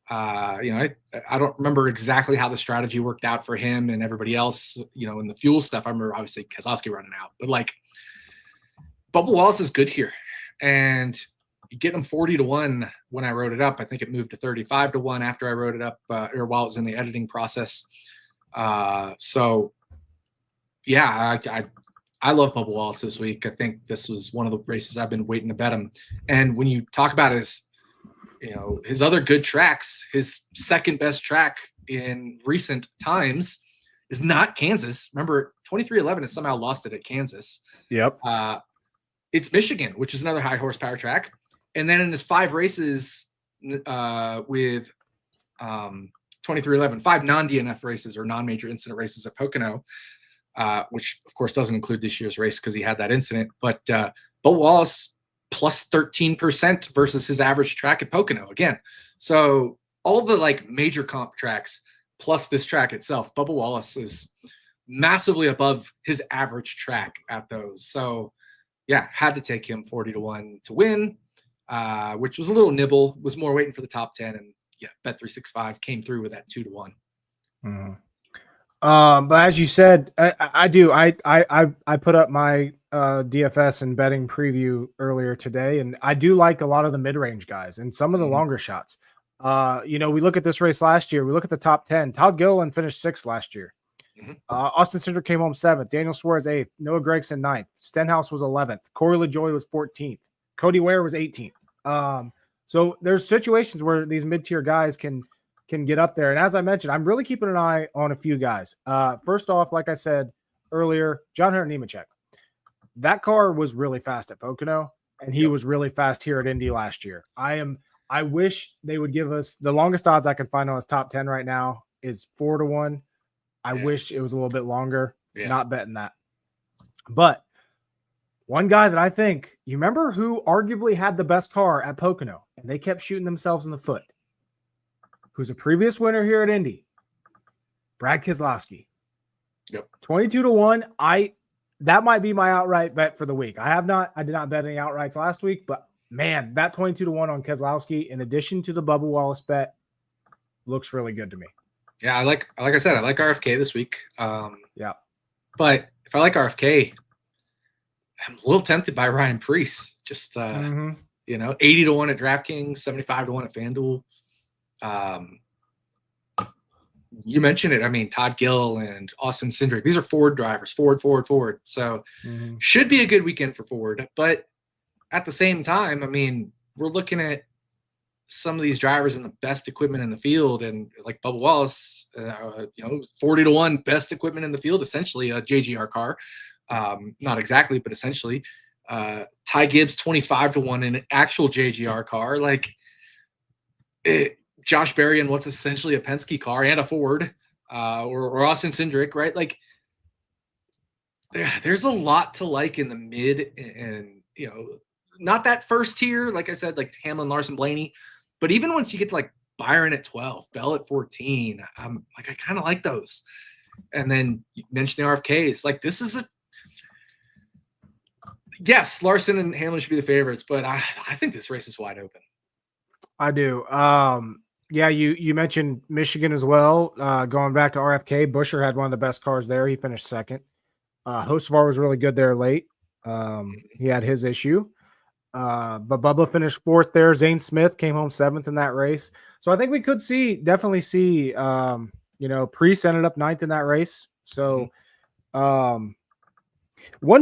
B: I don't remember exactly how the strategy worked out for him and everybody else, in the fuel stuff. I remember obviously Keselowski running out, but like, Bubba Wallace is good here. And you get him 40-1 when I wrote it up. I think it moved to 35-1 after I wrote it up, or while it was in the editing process. So yeah, I love Bubba Wallace this week. I think this was one of the races I've been waiting to bet him. And when you talk about his other good tracks, his second best track in recent times is not Kansas. Remember, 2311 has somehow lost it at Kansas.
A: Yep.
B: It's Michigan, which is another high horsepower track. And then in his 5 races with 2311, 5 non-DNF races or non-major incident races at Pocono, which of course doesn't include this year's race because he had that incident. But Bubba Wallace plus 13% versus his average track at Pocono again. So all the like major comp tracks plus this track itself, Bubba Wallace is massively above his average track at those. So yeah, had to take him 40-1 to win, which was a little nibble, was more waiting for the top 10. And yeah, Bet365 came through with that 2-1.
A: Mm-hmm. But as you said, I put up my DFS and betting preview earlier today, and I do like a lot of the mid-range guys and some of the longer shots. We look at this race last year. We look at the top 10. Todd Gilliland finished 6th last year.
B: Mm-hmm.
A: Austin Cindric came home 7th. Daniel Suarez 8th. Noah Gragson 9th. Stenhouse was 11th. Corey LaJoie was 14th. Cody Ware was 18th. So there's situations where these mid-tier guys can get up there. And as I mentioned, I'm really keeping an eye on a few guys. First off, like I said earlier, John Hunter Nemechek. That car was really fast at Pocono, and he was really fast here at Indy last year. I wish they would give us the longest odds I can find on his top 10 right now is 4-1. I wish it was a little bit longer. Not betting that. But one guy that I think, you remember who arguably had the best car at Pocono, and they kept shooting themselves in the foot, who's a previous winner here at Indy, Brad Keselowski.
B: Yep.
A: 22-1. That might be my outright bet for the week. I did not bet any outrights last week, but man, that 22-1 on Keselowski, in addition to the Bubba Wallace bet, looks really good to me.
B: Yeah, like I said, I like RFK this week.
A: Yeah.
B: But if I like RFK, I'm a little tempted by Ryan Preece. Just 80-1 at DraftKings, 75-1 at FanDuel. You mentioned it. I mean, Todd Gill and Austin Cindric. These are Ford drivers. Ford. So should be a good weekend for Ford. But at the same time, I mean, we're looking at some of these drivers in the best equipment in the field, and like Bubba Wallace, 40-1 best equipment in the field, essentially a JGR car. Not exactly, but essentially. Ty Gibbs 25-1 in an actual JGR car. Like Josh Berry in what's essentially a Penske car and a Ford, or Austin Cindric, right? Like there's a lot to like in the mid and not that first tier, like I said, like Hamlin, Larson, Blaney. But even once you get to like Byron at 12, Bell at 14, I kind of like those. And then you mentioned the RFKs. Like this is yes, Larson and Hamlin should be the favorites, but I think this race is wide open.
A: I do. Yeah, you mentioned Michigan as well. Going back to RFK, Buescher had one of the best cars there. He finished 2nd. Hocevar was really good there late. He had his issue. But Bubba finished 4th there. Zane Smith came home 7th in that race. So I think we could definitely see, Preece ended up 9th in that race. So one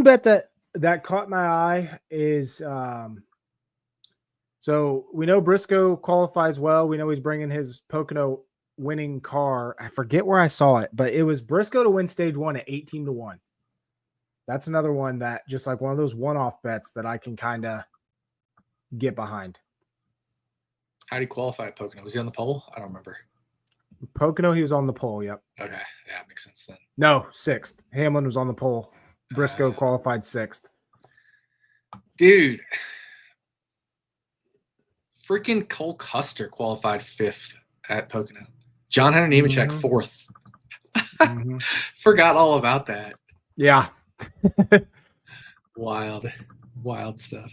A: bet that caught my eye is, so we know Briscoe qualifies well. We know he's bringing his Pocono winning car. I forget where I saw it, but it was Briscoe to win stage 1 at 18-1. That's another one that just like one of those one-off bets that I can kind of get behind.
B: How did he qualify at Pocono? Was he on the pole? I don't remember.
A: Pocono, he was on the pole. Yep.
B: Okay. Yeah, makes sense then.
A: No, 6th. Hamlin was on the pole. Briscoe qualified 6th.
B: Dude. Freaking Cole Custer qualified 5th at Pocono. John Hunter Nemechek 4th. Forgot all about that.
A: Yeah.
B: Wild stuff.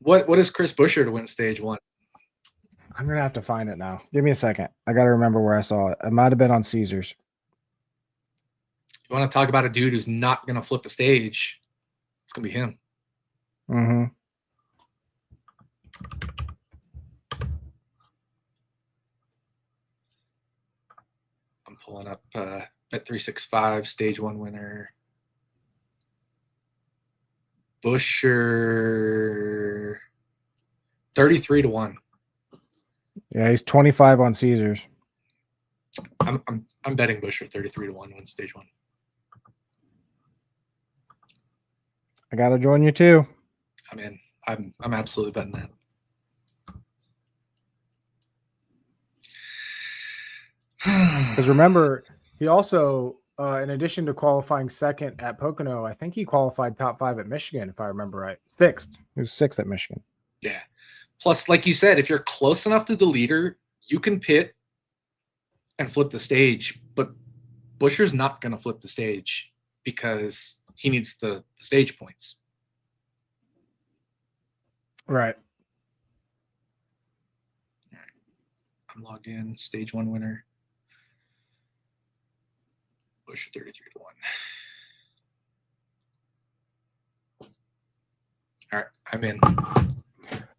B: What is Chris Buescher to win stage 1?
A: I'm gonna have to find it now. Give me a second. I gotta remember where I saw it. It might have been on Caesars.
B: You want to talk about a dude who's not gonna flip a stage? It's gonna be him. I'm pulling up Bet365 stage 1 winner. Buescher 33-1.
A: Yeah, he's 25 on Caesars.
B: I'm betting Buescher 33-1 win stage 1.
A: I gotta join you too.
B: I'm in. I'm absolutely betting that.
A: Because remember, he also, in addition to qualifying second at Pocono, I think he qualified top 5 at Michigan, if I remember right. 6th. He was 6th at Michigan.
B: Yeah. Plus, like you said, if you're close enough to the leader, you can pit and flip the stage. But Buescher's not going to flip the stage because he needs the stage points.
A: Right.
B: I'm logged in. Stage 1 winner. Buescher 33-1. All right, I'm in.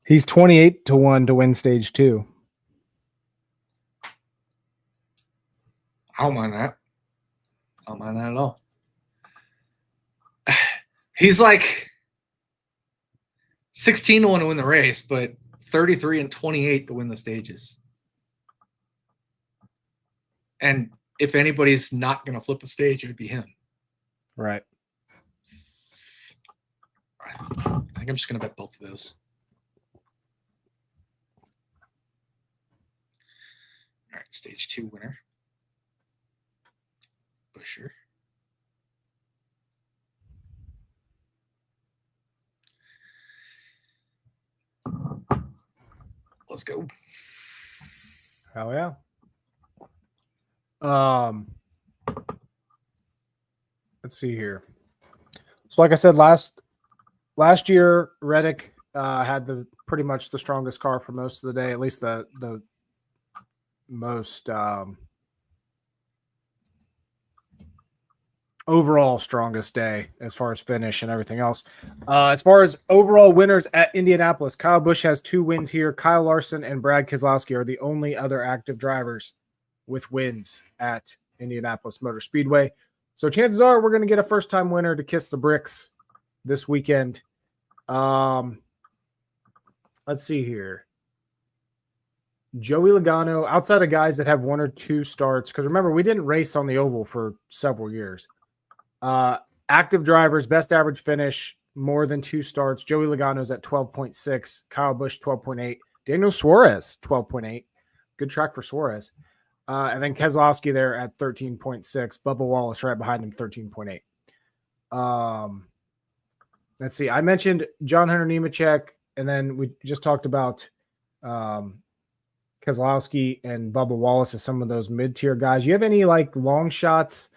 A: He's 28-1 to win stage 2.
B: I don't mind that. I don't mind that at all. He's like 16-1 to win the race, but 33-28 to win the stages. And if anybody's not going to flip a stage, it would be him.
A: Right.
B: I think I'm just going to bet both of those. All right, stage 2 winner. Buescher. Let's go.
A: Hell yeah. Let's see here. So, like I said, last year, Reddick had pretty much the strongest car for most of the day, at least the most overall strongest day as far as finish and everything else. As far as overall winners at Indianapolis, Kyle Busch has 2 wins here. Kyle Larson and Brad Keselowski are the only other active drivers with wins at Indianapolis Motor Speedway. So chances are we're going to get a first-time winner to kiss the bricks this weekend. Let's see here. Joey Logano, outside of guys that have 1 or 2 starts, because remember, we didn't race on the oval for several years. Active drivers, best average finish, more than 2 starts. Joey Logano's at 12.6. Kyle Busch, 12.8. Daniel Suarez, 12.8. Good track for Suarez. And then Keselowski there at 13.6. Bubba Wallace right behind him, 13.8. Let's see. I mentioned John Hunter Nemechek, and then we just talked about Keselowski and Bubba Wallace as some of those mid-tier guys. You have any like long shots?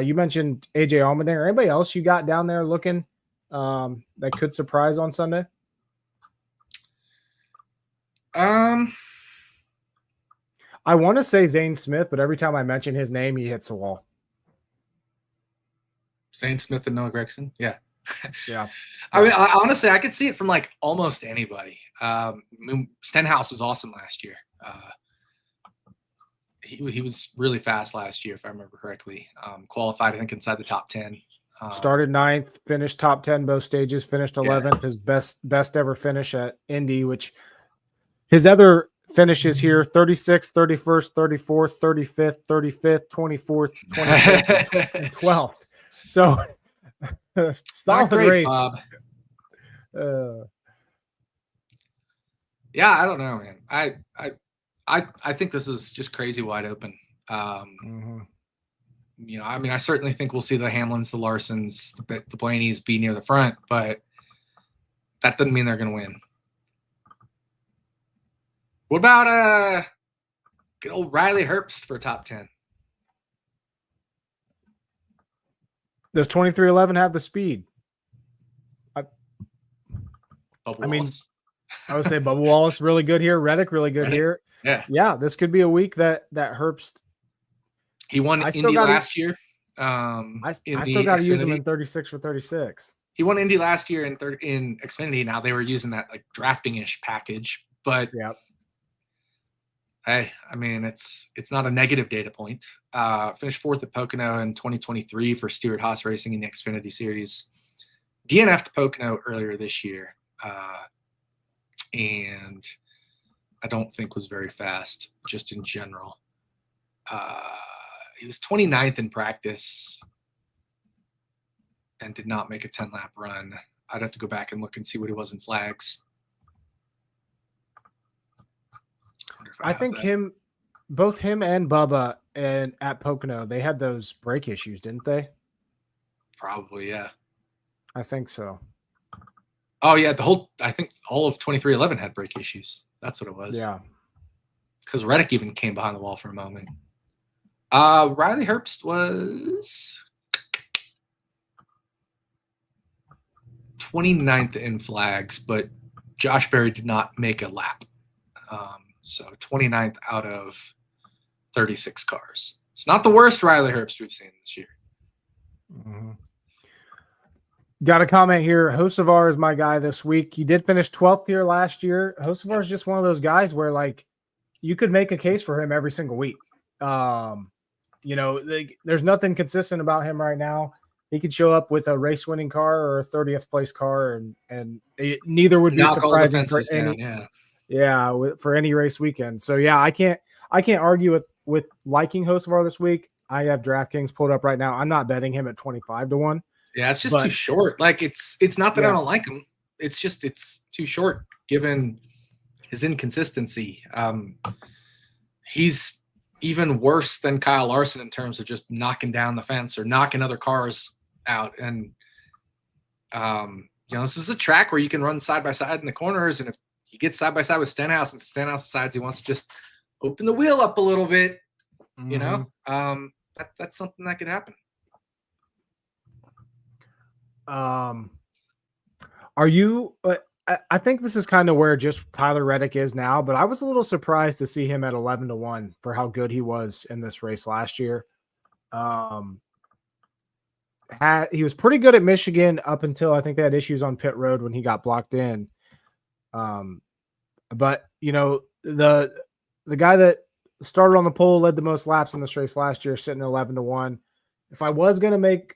A: You mentioned AJ Allmendinger. Anybody else you got down there looking that could surprise on Sunday? I want to say Zane Smith, but every time I mention his name, he hits the wall.
B: Zane Smith and Noah Gragson? Yeah.
A: Yeah.
B: I mean, honestly, I could see it from like almost anybody. Stenhouse was awesome last year. He was really fast last year, if I remember correctly. Qualified, I think, inside the top 10.
A: Started 9th, finished top 10 both stages, finished 11th. Yeah. His best ever finish at Indy, which his other finishes here 36th, 31st, 34th, 35th, 35th, 24th, 25th, and 12th. So solid
B: great,
A: race.
B: Bob. Yeah, I don't know, man. I think this is just crazy wide open. You know, I mean, I certainly think we'll see the Hamlins, the Larsons, the Blaney's be near the front, but that doesn't mean they're going to win. What about good old Riley Herbst for top 10?
A: Does 2311 have the speed? I mean, I would say Bubba Wallace really good here. Reddick really good here. Yeah. This could be a week that Herbst.
B: He won Indy last year.
A: I still got to use him in 36 for 36.
B: He won Indy last year in Xfinity. Now they were using that like drafting-ish package, but
A: yeah.
B: Hey, I mean, it's not a negative data point. Finished 4th at Pocono in 2023 for Stewart Haas Racing in the Xfinity Series. DNF'd Pocono earlier this year, and I don't think was very fast just in general. He was 29th in practice and did not make a 10-lap run. I'd have to go back and look and see what he was in flags.
A: I think both him and Bubba and at Pocono, they had those brake issues, didn't they?
B: Probably, yeah.
A: I think so.
B: Oh, yeah. I think all of 2311 had brake issues. That's what it was.
A: Yeah.
B: Because Reddick even came behind the wall for a moment. Riley Herbst was 29th in flags, but Josh Berry did not make a lap. So 29th out of 36 cars. It's not the worst Riley Herbst we've seen this year.
A: Mm-hmm. Got a comment here. Hocevar is my guy this week. He did finish 12th here last year. Hocevar is just one of those guys where, like, you could make a case for him every single week. There's nothing consistent about him right now. He could show up with a race-winning car or a 30th place car, and neither would be surprising for any. For any race weekend. So yeah, I can't argue with liking Hocevar this week. I have DraftKings pulled up right now. I'm not betting him at 25-1.
B: Yeah, it's just too short. Like it's not that I don't like him. It's just it's too short given his inconsistency. He's even worse than Kyle Larson in terms of just knocking down the fence or knocking other cars out. And this is a track where you can run side by side in the corners, and if he gets side by side with Stenhouse and Stenhouse decides he wants to just open the wheel up a little bit, that's something that could happen.
A: Are you I think this is kind of where just Tyler Reddick is now, but I was a little surprised to see him at 11-1 for how good he was in this race last year. He was pretty good at Michigan up until I think they had issues on pit road when he got blocked in. But the guy that started on the pole, led the most laps in this race last year, sitting at 11-1. If I was going to make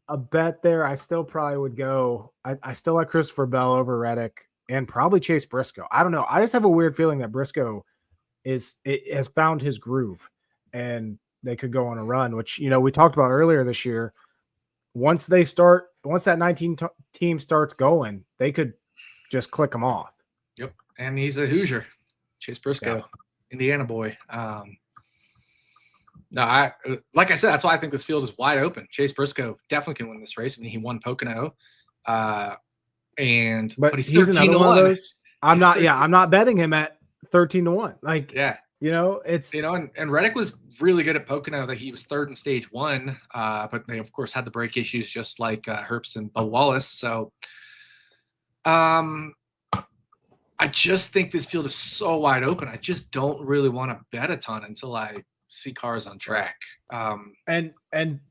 A: a bet there, I still probably would go. I still like Christopher Bell over Reddick and probably Chase Briscoe. I don't know. I just have a weird feeling that Briscoe has found his groove and they could go on a run, which, we talked about earlier this year. Once that 19 team starts going, they could just click them off.
B: Yep. And he's a Hoosier, Chase Briscoe, Indiana boy. Like I said, that's why I think this field is wide open. Chase Briscoe definitely can win this race. I mean, he won Pocono, but he's 13-1.
A: I'm not betting him at 13-1. Like, and
B: Reddick was really good at Pocono. That he was third in stage one, but they of course had the brake issues just like Herbst and Bo Wallace. So, I just think this field is so wide open. I just don't really want to bet a ton until I see cars on track.
A: And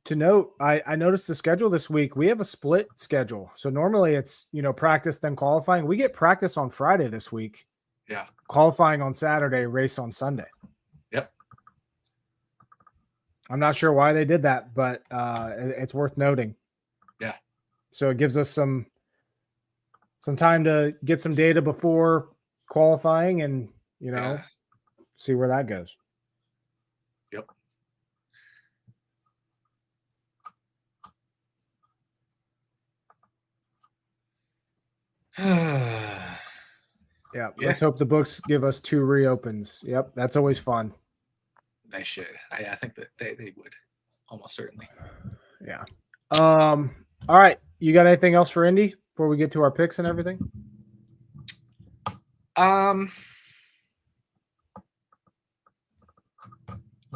A: to note, I noticed the schedule this week. We have a split schedule. So normally it's, practice then qualifying. We get practice on Friday this week.
B: Yeah.
A: Qualifying on Saturday, race on Sunday.
B: Yep.
A: I'm not sure why they did that, but it's worth noting.
B: Yeah.
A: So it gives us some time to get some data before qualifying and, see where that goes.
B: Yep.
A: Let's hope the books give us 2 reopens. Yep, that's always fun.
B: They should. I think that they would, almost certainly.
A: Yeah. All right. You got anything else for Indy before we get to our picks and everything?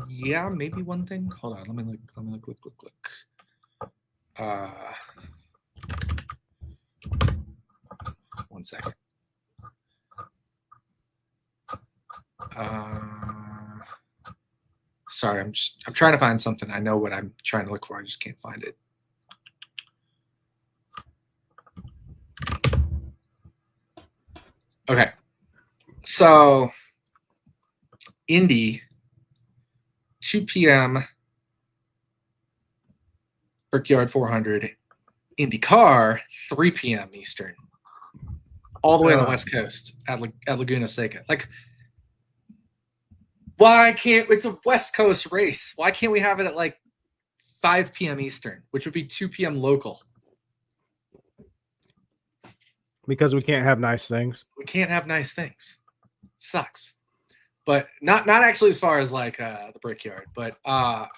B: Yeah, maybe one thing. Hold on. Let me look. One second. Sorry, I'm trying to find something. I know what I'm trying to look for. I just can't find it. Okay. So Indy, 2 p.m. Brickyard 400. IndyCar, 3 p.m. Eastern. All the way on the West Coast at Laguna Seca. Like, Why can't it's a West Coast race? Why can't we have it at like 5 p.m. Eastern, which would be 2 p.m. local?
A: Because we can't have nice things.
B: We can't have nice things. It sucks. But not actually as far as like the Brickyard, but I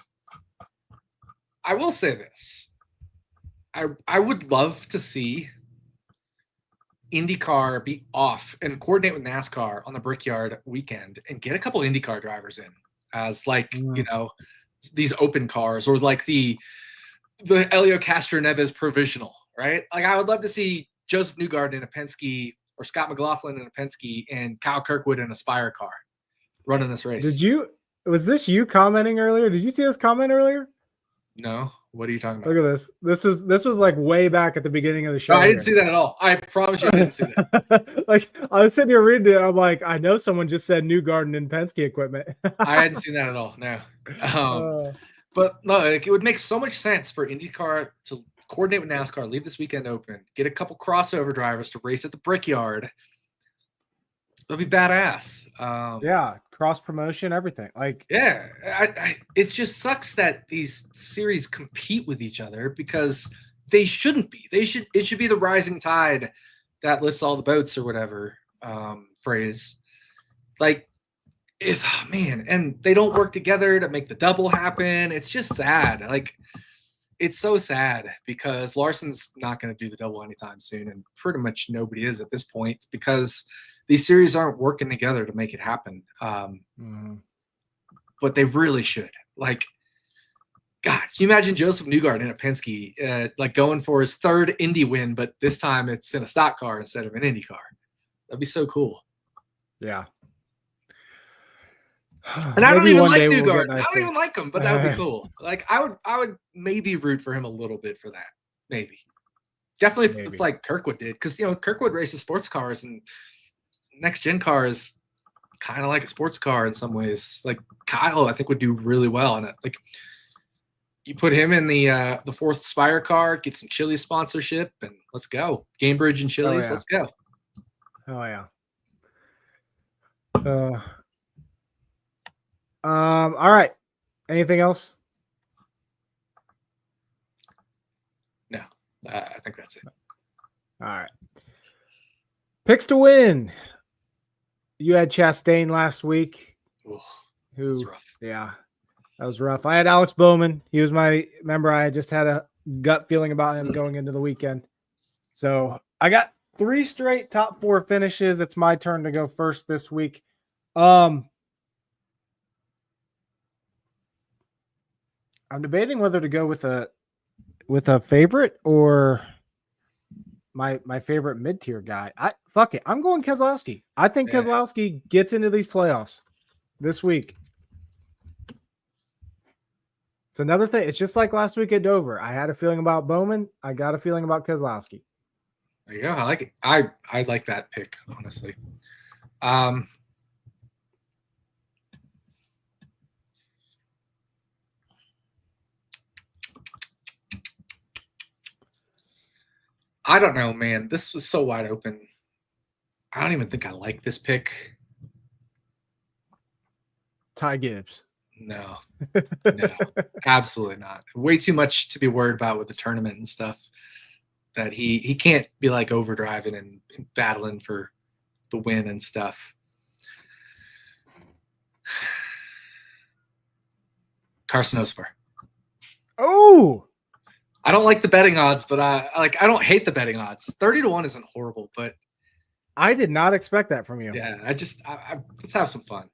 B: will say this. I would love to see IndyCar be off and coordinate with NASCAR on the Brickyard weekend and get a couple IndyCar drivers in as like, you know, these open cars or like the Helio Castro Neves provisional, right? Like I would love to see Joseph Newgarden in a Penske or Scott McLaughlin in a Penske and Kyle Kirkwood in a Spire car running this race.
A: Was this you commenting earlier? Did you see this comment earlier?
B: No. What are you talking about?
A: Look at this. This was like way back at the beginning of the show.
B: No, I didn't see that at all. I promise you I didn't see that.
A: Like I was sitting here reading it. I'm like, I know someone just said Newgarden and Penske equipment.
B: I hadn't seen that at all. No. But no, it would make so much sense for IndyCar to coordinate with NASCAR, leave this weekend open, get a couple crossover drivers to race at the Brickyard. That'd be badass.
A: Yeah, cross promotion, everything. Like,
B: yeah, it just sucks that these series compete with each other because they shouldn't be. It should be the rising tide that lifts all the boats or whatever phrase. Like, and they don't work together to make the double happen. It's just sad. Like, it's so sad because Larson's not going to do the double anytime soon, and pretty much nobody is at this point because these series aren't working together to make it happen. But they really should. Like, God, can you imagine Joseph Newgarden in a Penske, like going for his third Indy win, but this time it's in a stock car instead of an Indy car? That'd be so cool.
A: Yeah.
B: And I don't even like Newgarden. I don't even like him, but that would be cool. Like I would maybe root for him a little bit for that. Maybe. Definitely if like Kirkwood did, because Kirkwood races sports cars and next gen car is kind of like a sports car in some ways. Like Kyle, I think would do really well on it. Like you put him in the fourth Spire car, get some Chili's sponsorship, and let's go. Gamebridge and Chili's, let's go.
A: Oh yeah. All right. Anything else?
B: No, I think that's it.
A: All right. Picks to win. You had Chastain last week.
B: Ooh,
A: who?
B: That's rough.
A: Yeah, that was rough. I had Alex Bowman. He was my member. I just had a gut feeling about him going into the weekend. So I got 3 straight top 4 finishes. It's my turn to go first this week. I'm debating whether to go with a favorite or my favorite mid-tier guy. Fuck it. I'm going Keselowski. I think Keselowski gets into these playoffs this week. It's another thing. It's just like last week at Dover. I had a feeling about Bowman. I got a feeling about Keselowski.
B: There you go. I like it. I like that pick, honestly. I don't know, man. This was so wide open. I don't even think I like this pick.
A: Ty Gibbs.
B: No, absolutely not. Way too much to be worried about with the tournament and stuff. That he can't be like overdriving and battling for the win and stuff. Carson Osvar.
A: Oh,
B: I don't like the betting odds, but I don't hate the betting odds. 30-1 isn't horrible, but
A: I did not expect that from you.
B: Yeah, let's have some fun.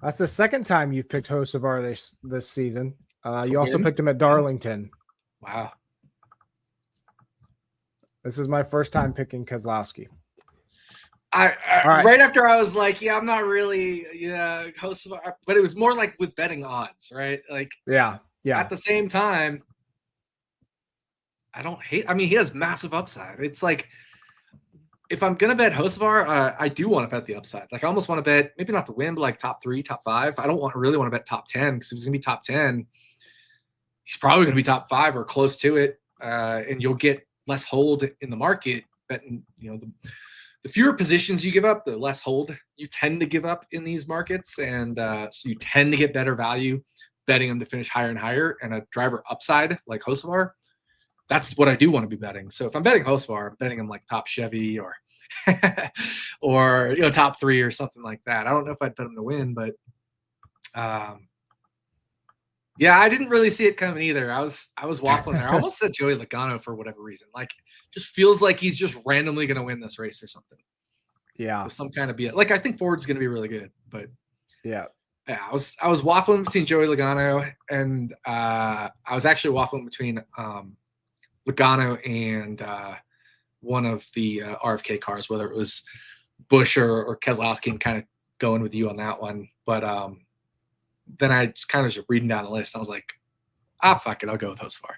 A: That's the second time you've picked Hocevar this season. You also picked him at Darlington.
B: Wow.
A: This is my first time picking Keselowski.
B: Right after I was like, yeah, I'm not really Hocevar, but it was more like with betting odds, right? Like
A: yeah.
B: At the same time, I don't hate. I mean, he has massive upside. It's like if I'm gonna bet Hocevar, I do want to bet the upside. Like I almost want to bet maybe not to win, but like top 3, top 5. I don't really want to bet top 10 because if he's gonna be top 10, he's probably gonna be top 5 or close to it, and you'll get less hold in the market betting. The the fewer positions you give up, the less hold you tend to give up in these markets. And so you tend to get better value betting them to finish higher and higher. And a driver upside like Hocevar, that's what I do want to be betting. So if I'm betting Hocevar, I'm betting him like top Chevy or or top 3 or something like that. I don't know if I'd bet him to win, but yeah, I didn't really see it coming either. I was waffling there. I almost said Joey Logano for whatever reason. Like, just feels like he's just randomly going to win this race or something.
A: Yeah,
B: with some kind of BS. Like, I think Ford's going to be really good, but
A: yeah,
B: I was waffling between Joey Logano and I was actually waffling between Logano and one of the RFK cars, whether it was Busch or Keselowski, and kind of going with you on that one. But then I just kind of just reading down the list. I was like, fuck it. I'll go with Hocevar.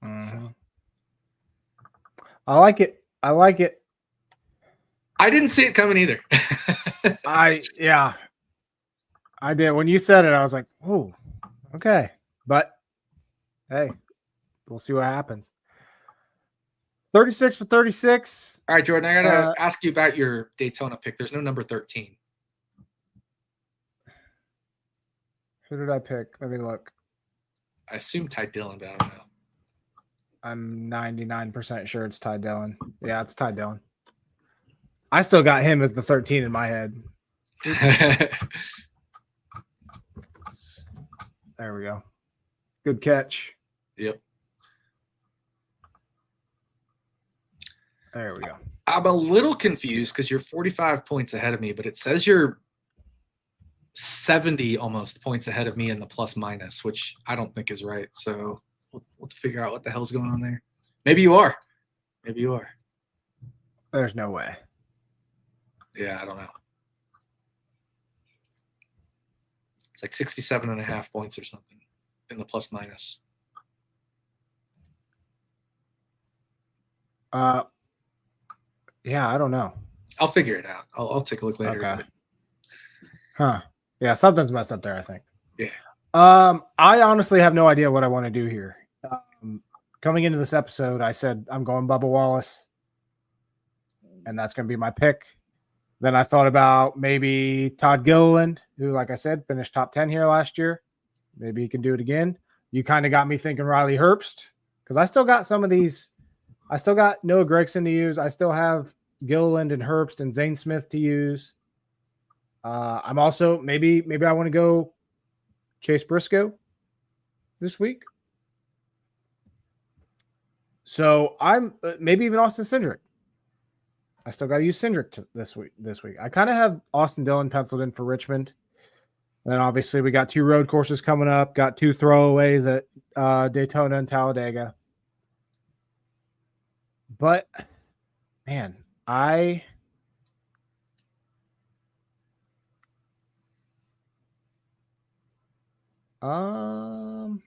A: Mm-hmm.
B: So.
A: I like it.
B: I didn't see it coming either.
A: I did. When you said it, I was like, oh, okay. But hey, we'll see what happens. 36 for 36.
B: All right, Jordan, I got to ask you about your Daytona pick. There's no number 13.
A: Who did I pick? Let me look.
B: I assume Ty Dillon, but I don't know.
A: I'm 99% sure it's Ty Dillon. Yeah, it's Ty Dillon. I still got him as the 13 in my head. There we go. Good catch.
B: Yep.
A: There we go.
B: I'm a little confused because you're 45 points ahead of me, but it says you're 70 almost points ahead of me in the plus minus, which I don't think is right. So we'll figure out what the hell's going on there. Maybe you are.
A: There's no way.
B: Yeah, I don't know. It's like 67.5 points or something in the plus minus.
A: Yeah, I don't know.
B: I'll figure it out. I'll take a look later.
A: Okay. Huh. Yeah, something's messed up there, I think.
B: Yeah.
A: I honestly have no idea what I want to do here. Coming into this episode, I said I'm going Bubba Wallace, and that's going to be my pick. Then I thought about maybe Todd Gilliland, who, like I said, finished top 10 here last year. Maybe he can do it again. You kind of got me thinking Riley Herbst, because I still got some of these. I still got Noah Gragson to use. I still have Gilliland and Herbst and Zane Smith to use. I'm also maybe I want to go Chase Briscoe this week. So I'm maybe even Austin Cindric. I still got to use Cindric this week. I kind of have Austin Dillon penciled in for Richmond. And then obviously we got 2 road courses coming up. Got 2 throwaways at Daytona and Talladega. But man, I'm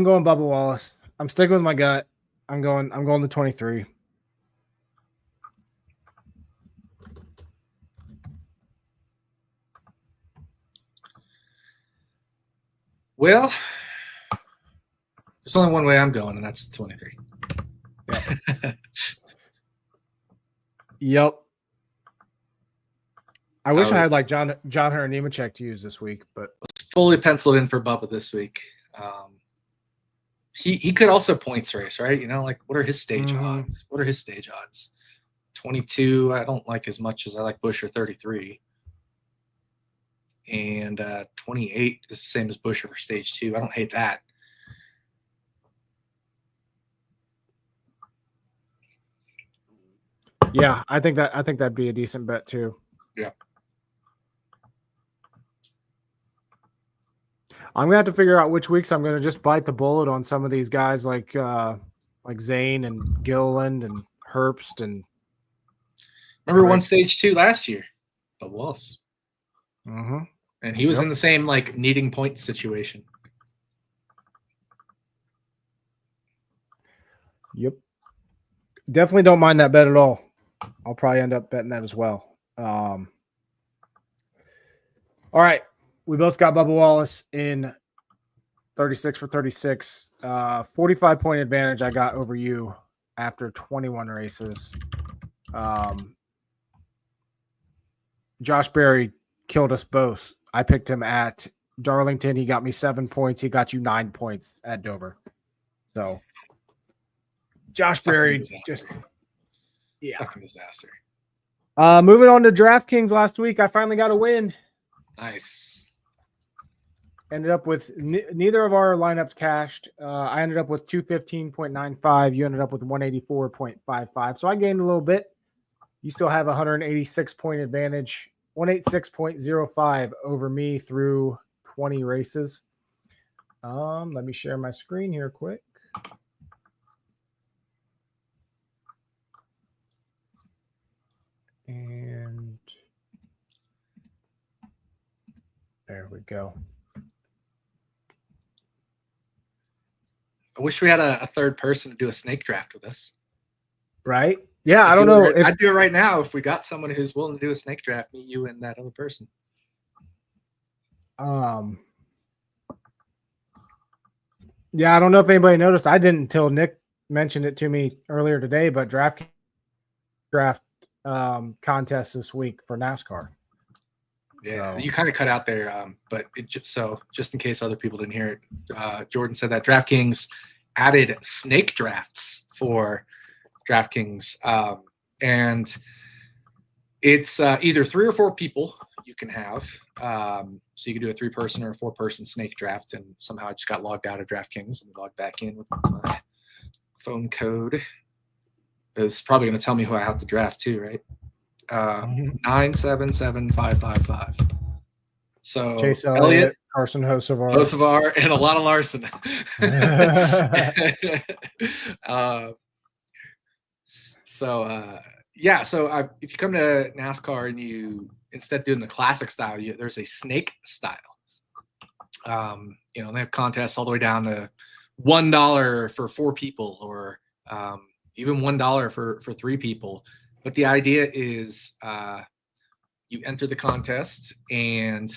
A: going Bubba Wallace. I'm sticking with my gut. I'm going to 23.
B: Well, there's only one way I'm going, and that's 23.
A: Yep. Yep. I wish I had like John Hunter Nemechek to use this week, but
B: fully penciled in for Bubba this week. He could also points race, right? Like what are his stage odds? 22, I don't like as much as I like Busch, or 33. And 28 is the same as Busch for stage 2. I don't hate that.
A: Yeah, I think that'd be a decent bet too.
B: Yeah.
A: I'm gonna have to figure out which weeks I'm gonna just bite the bullet on some of these guys like Zane and Gilliland and Herbst and.
B: Remember one stage 2 last year, but Wallace.
A: Mm-hmm.
B: And he was in the same like needing points situation.
A: Yep. Definitely don't mind that bet at all. I'll probably end up betting that as well. All right. We both got Bubba Wallace in 36 for 36. 45-point advantage I got over you after 21 races. Josh Berry killed us both. I picked him at Darlington. He got me 7 points. He got you 9 points at Dover. So Josh Berry just, yeah.
B: Fucking disaster.
A: Moving on to DraftKings last week, I finally got a win.
B: Nice.
A: Ended up with neither of our lineups cashed. I ended up with 215.95. You ended up with 184.55. So I gained a little bit. You still have 186-point advantage, 186.05 over me through 20 races. Let me share my screen here quick. And there we go.
B: I wish we had a third person to do a snake draft with us.
A: Right? Yeah, I don't know.
B: I'd do it right now if we got someone who's willing to do a snake draft, me, you, and that other person.
A: Yeah, I don't know if anybody noticed. I didn't until Nick mentioned it to me earlier today, but draft contest this week for NASCAR.
B: Yeah,
A: So.
B: you kind of cut out there, but just in case other people didn't hear it, Jordan said that DraftKings added snake drafts for DraftKings, and it's either 3 or 4 people you can have. So you can do a 3-person or a 4-person snake draft, and somehow I just got logged out of DraftKings and logged back in with my phone code. It's probably going to tell me who I have to draft too, right? 977555. So
A: Chase Elliott, Carson Hocevar,
B: and a lot of Larson. So if you come to NASCAR and you instead of doing the classic style, there's a snake style. They have contests all the way down to $1 for 4 people, or even $1 for 3 people. But the idea is you enter the contest and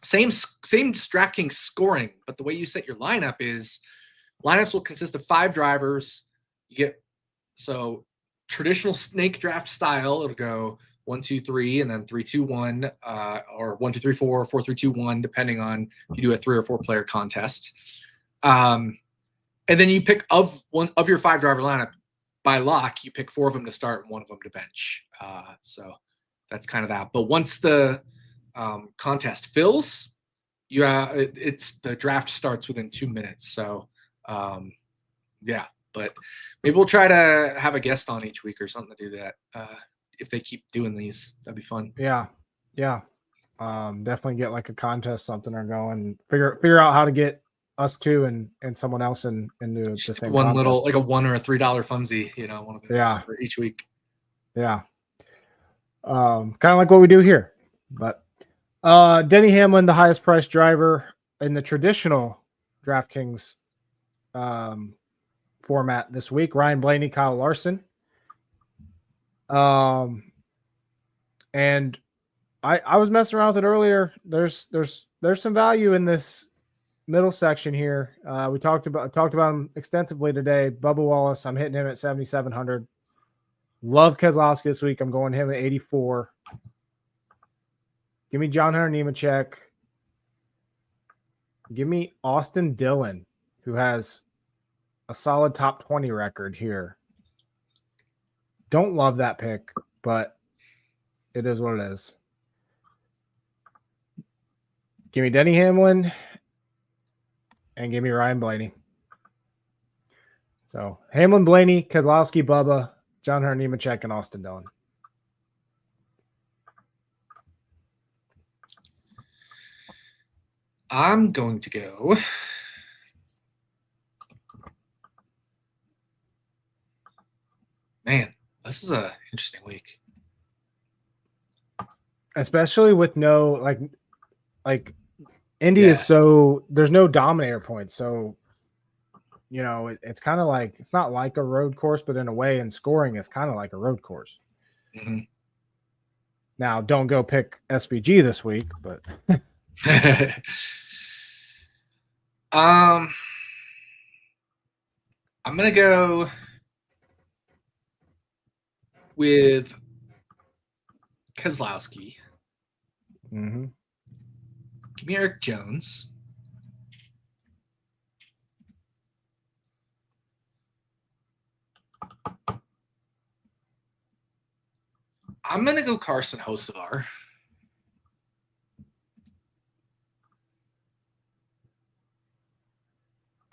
B: same DraftKings scoring, but the way you set your lineup is lineups will consist of 5 drivers. You get traditional snake draft style. It'll go 1, 2, 3, and then 3, 2, 1, or 1, 2, 3, 4, 4, 3, 2, 1, depending on if you do a 3 or 4 player contest. And then you pick of your 5 driver lineup. By lock, you pick 4 of them to start and 1 of them to bench. So that's kind of that. But once the contest fills, the draft starts within 2 minutes. So but maybe we'll try to have a guest on each week or something to do that. If they keep doing these, that'd be fun.
A: Yeah. Definitely get like a contest, something, or go and figure out how to get us two and someone else into the same
B: one
A: contest.
B: little, like a $1 or a $3 funsy, one of those for each week.
A: Yeah. Kind of like what we do here. But Denny Hamlin, the highest priced driver in the traditional DraftKings format this week. Ryan Blaney, Kyle Larson. And I was messing around with it earlier. There's some value in this middle section here. We talked about him extensively today. Bubba Wallace, I'm hitting him at 7,700. Love Keselowski this week. I'm going him at 84. Give me John Hunter Nemechek. Give me Austin Dillon, who has a solid top 20 record here. Don't love that pick, but it is what it is. Give me Denny Hamlin and give me Ryan Blaney. So Hamlin, Blaney, Keselowski, Bubba, John Hunter Nemechek, and Austin Dillon.
B: I'm going to go. Man, this is a interesting week.
A: Especially with no like Indy is so there's no dominator points. So it's kind of like, it's not like a road course, but in a way in scoring, it's kind of like a road course.
B: Mm-hmm.
A: Now, don't go pick SVG this week, but
B: I'm gonna go with Keselowski.
A: Mm-hmm.
B: Give me Eric Jones. I'm gonna go Carson Hocevar.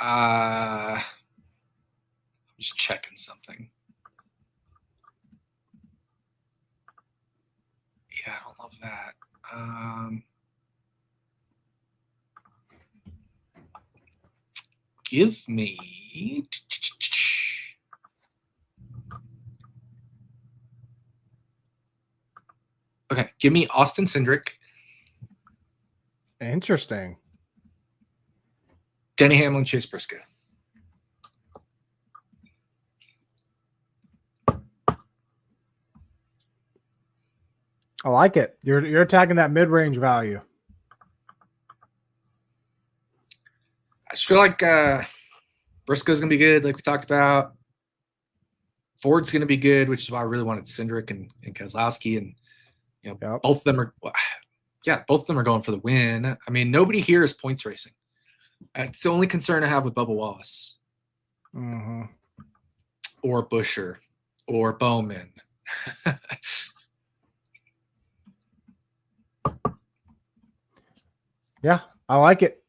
B: I'm just checking something. Yeah, I don't love that. Give me. Okay, give me Austin Cindric.
A: Interesting.
B: Denny Hamlin, Chase Briscoe.
A: I like it. You're attacking that mid-range value.
B: I just feel like Briscoe's gonna be good, like we talked about. Ford's gonna be good, which is why I really wanted Cindric and Keselowski, and both of them are. Yeah, both of them are going for the win. I mean, nobody here is points racing. It's the only concern I have with Bubba Wallace, or Buescher, or Bowman.
A: Yeah, I like it.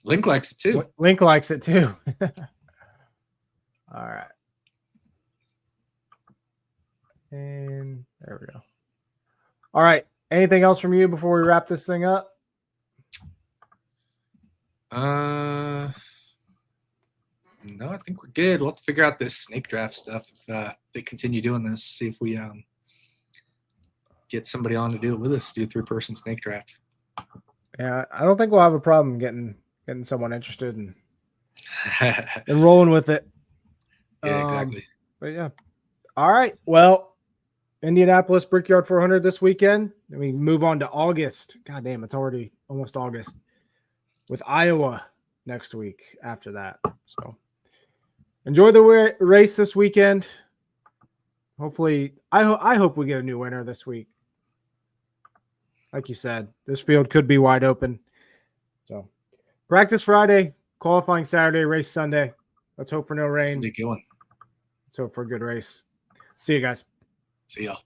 B: Link likes it too.
A: Link likes it too. All right. And there we go. All right. Anything else from you before we wrap this thing up?
B: No, I think we're good. We'll have to figure out this snake draft stuff if they continue doing this. See if we get somebody on to do it with us. Do a 3-person snake draft.
A: Yeah, I don't think we'll have a problem getting someone interested and rolling with it.
B: Yeah, exactly.
A: But yeah. All right. Well, Indianapolis Brickyard 400 this weekend. Then we move on to August. God damn, it's already almost August. With Iowa next week after that. So enjoy the race this weekend. Hopefully, I hope we get a new winner this week. Like you said, this field could be wide open. So practice Friday, qualifying Saturday, race Sunday. Let's hope for no rain.
B: Let's hope for a good race.
A: See you guys.
B: See y'all.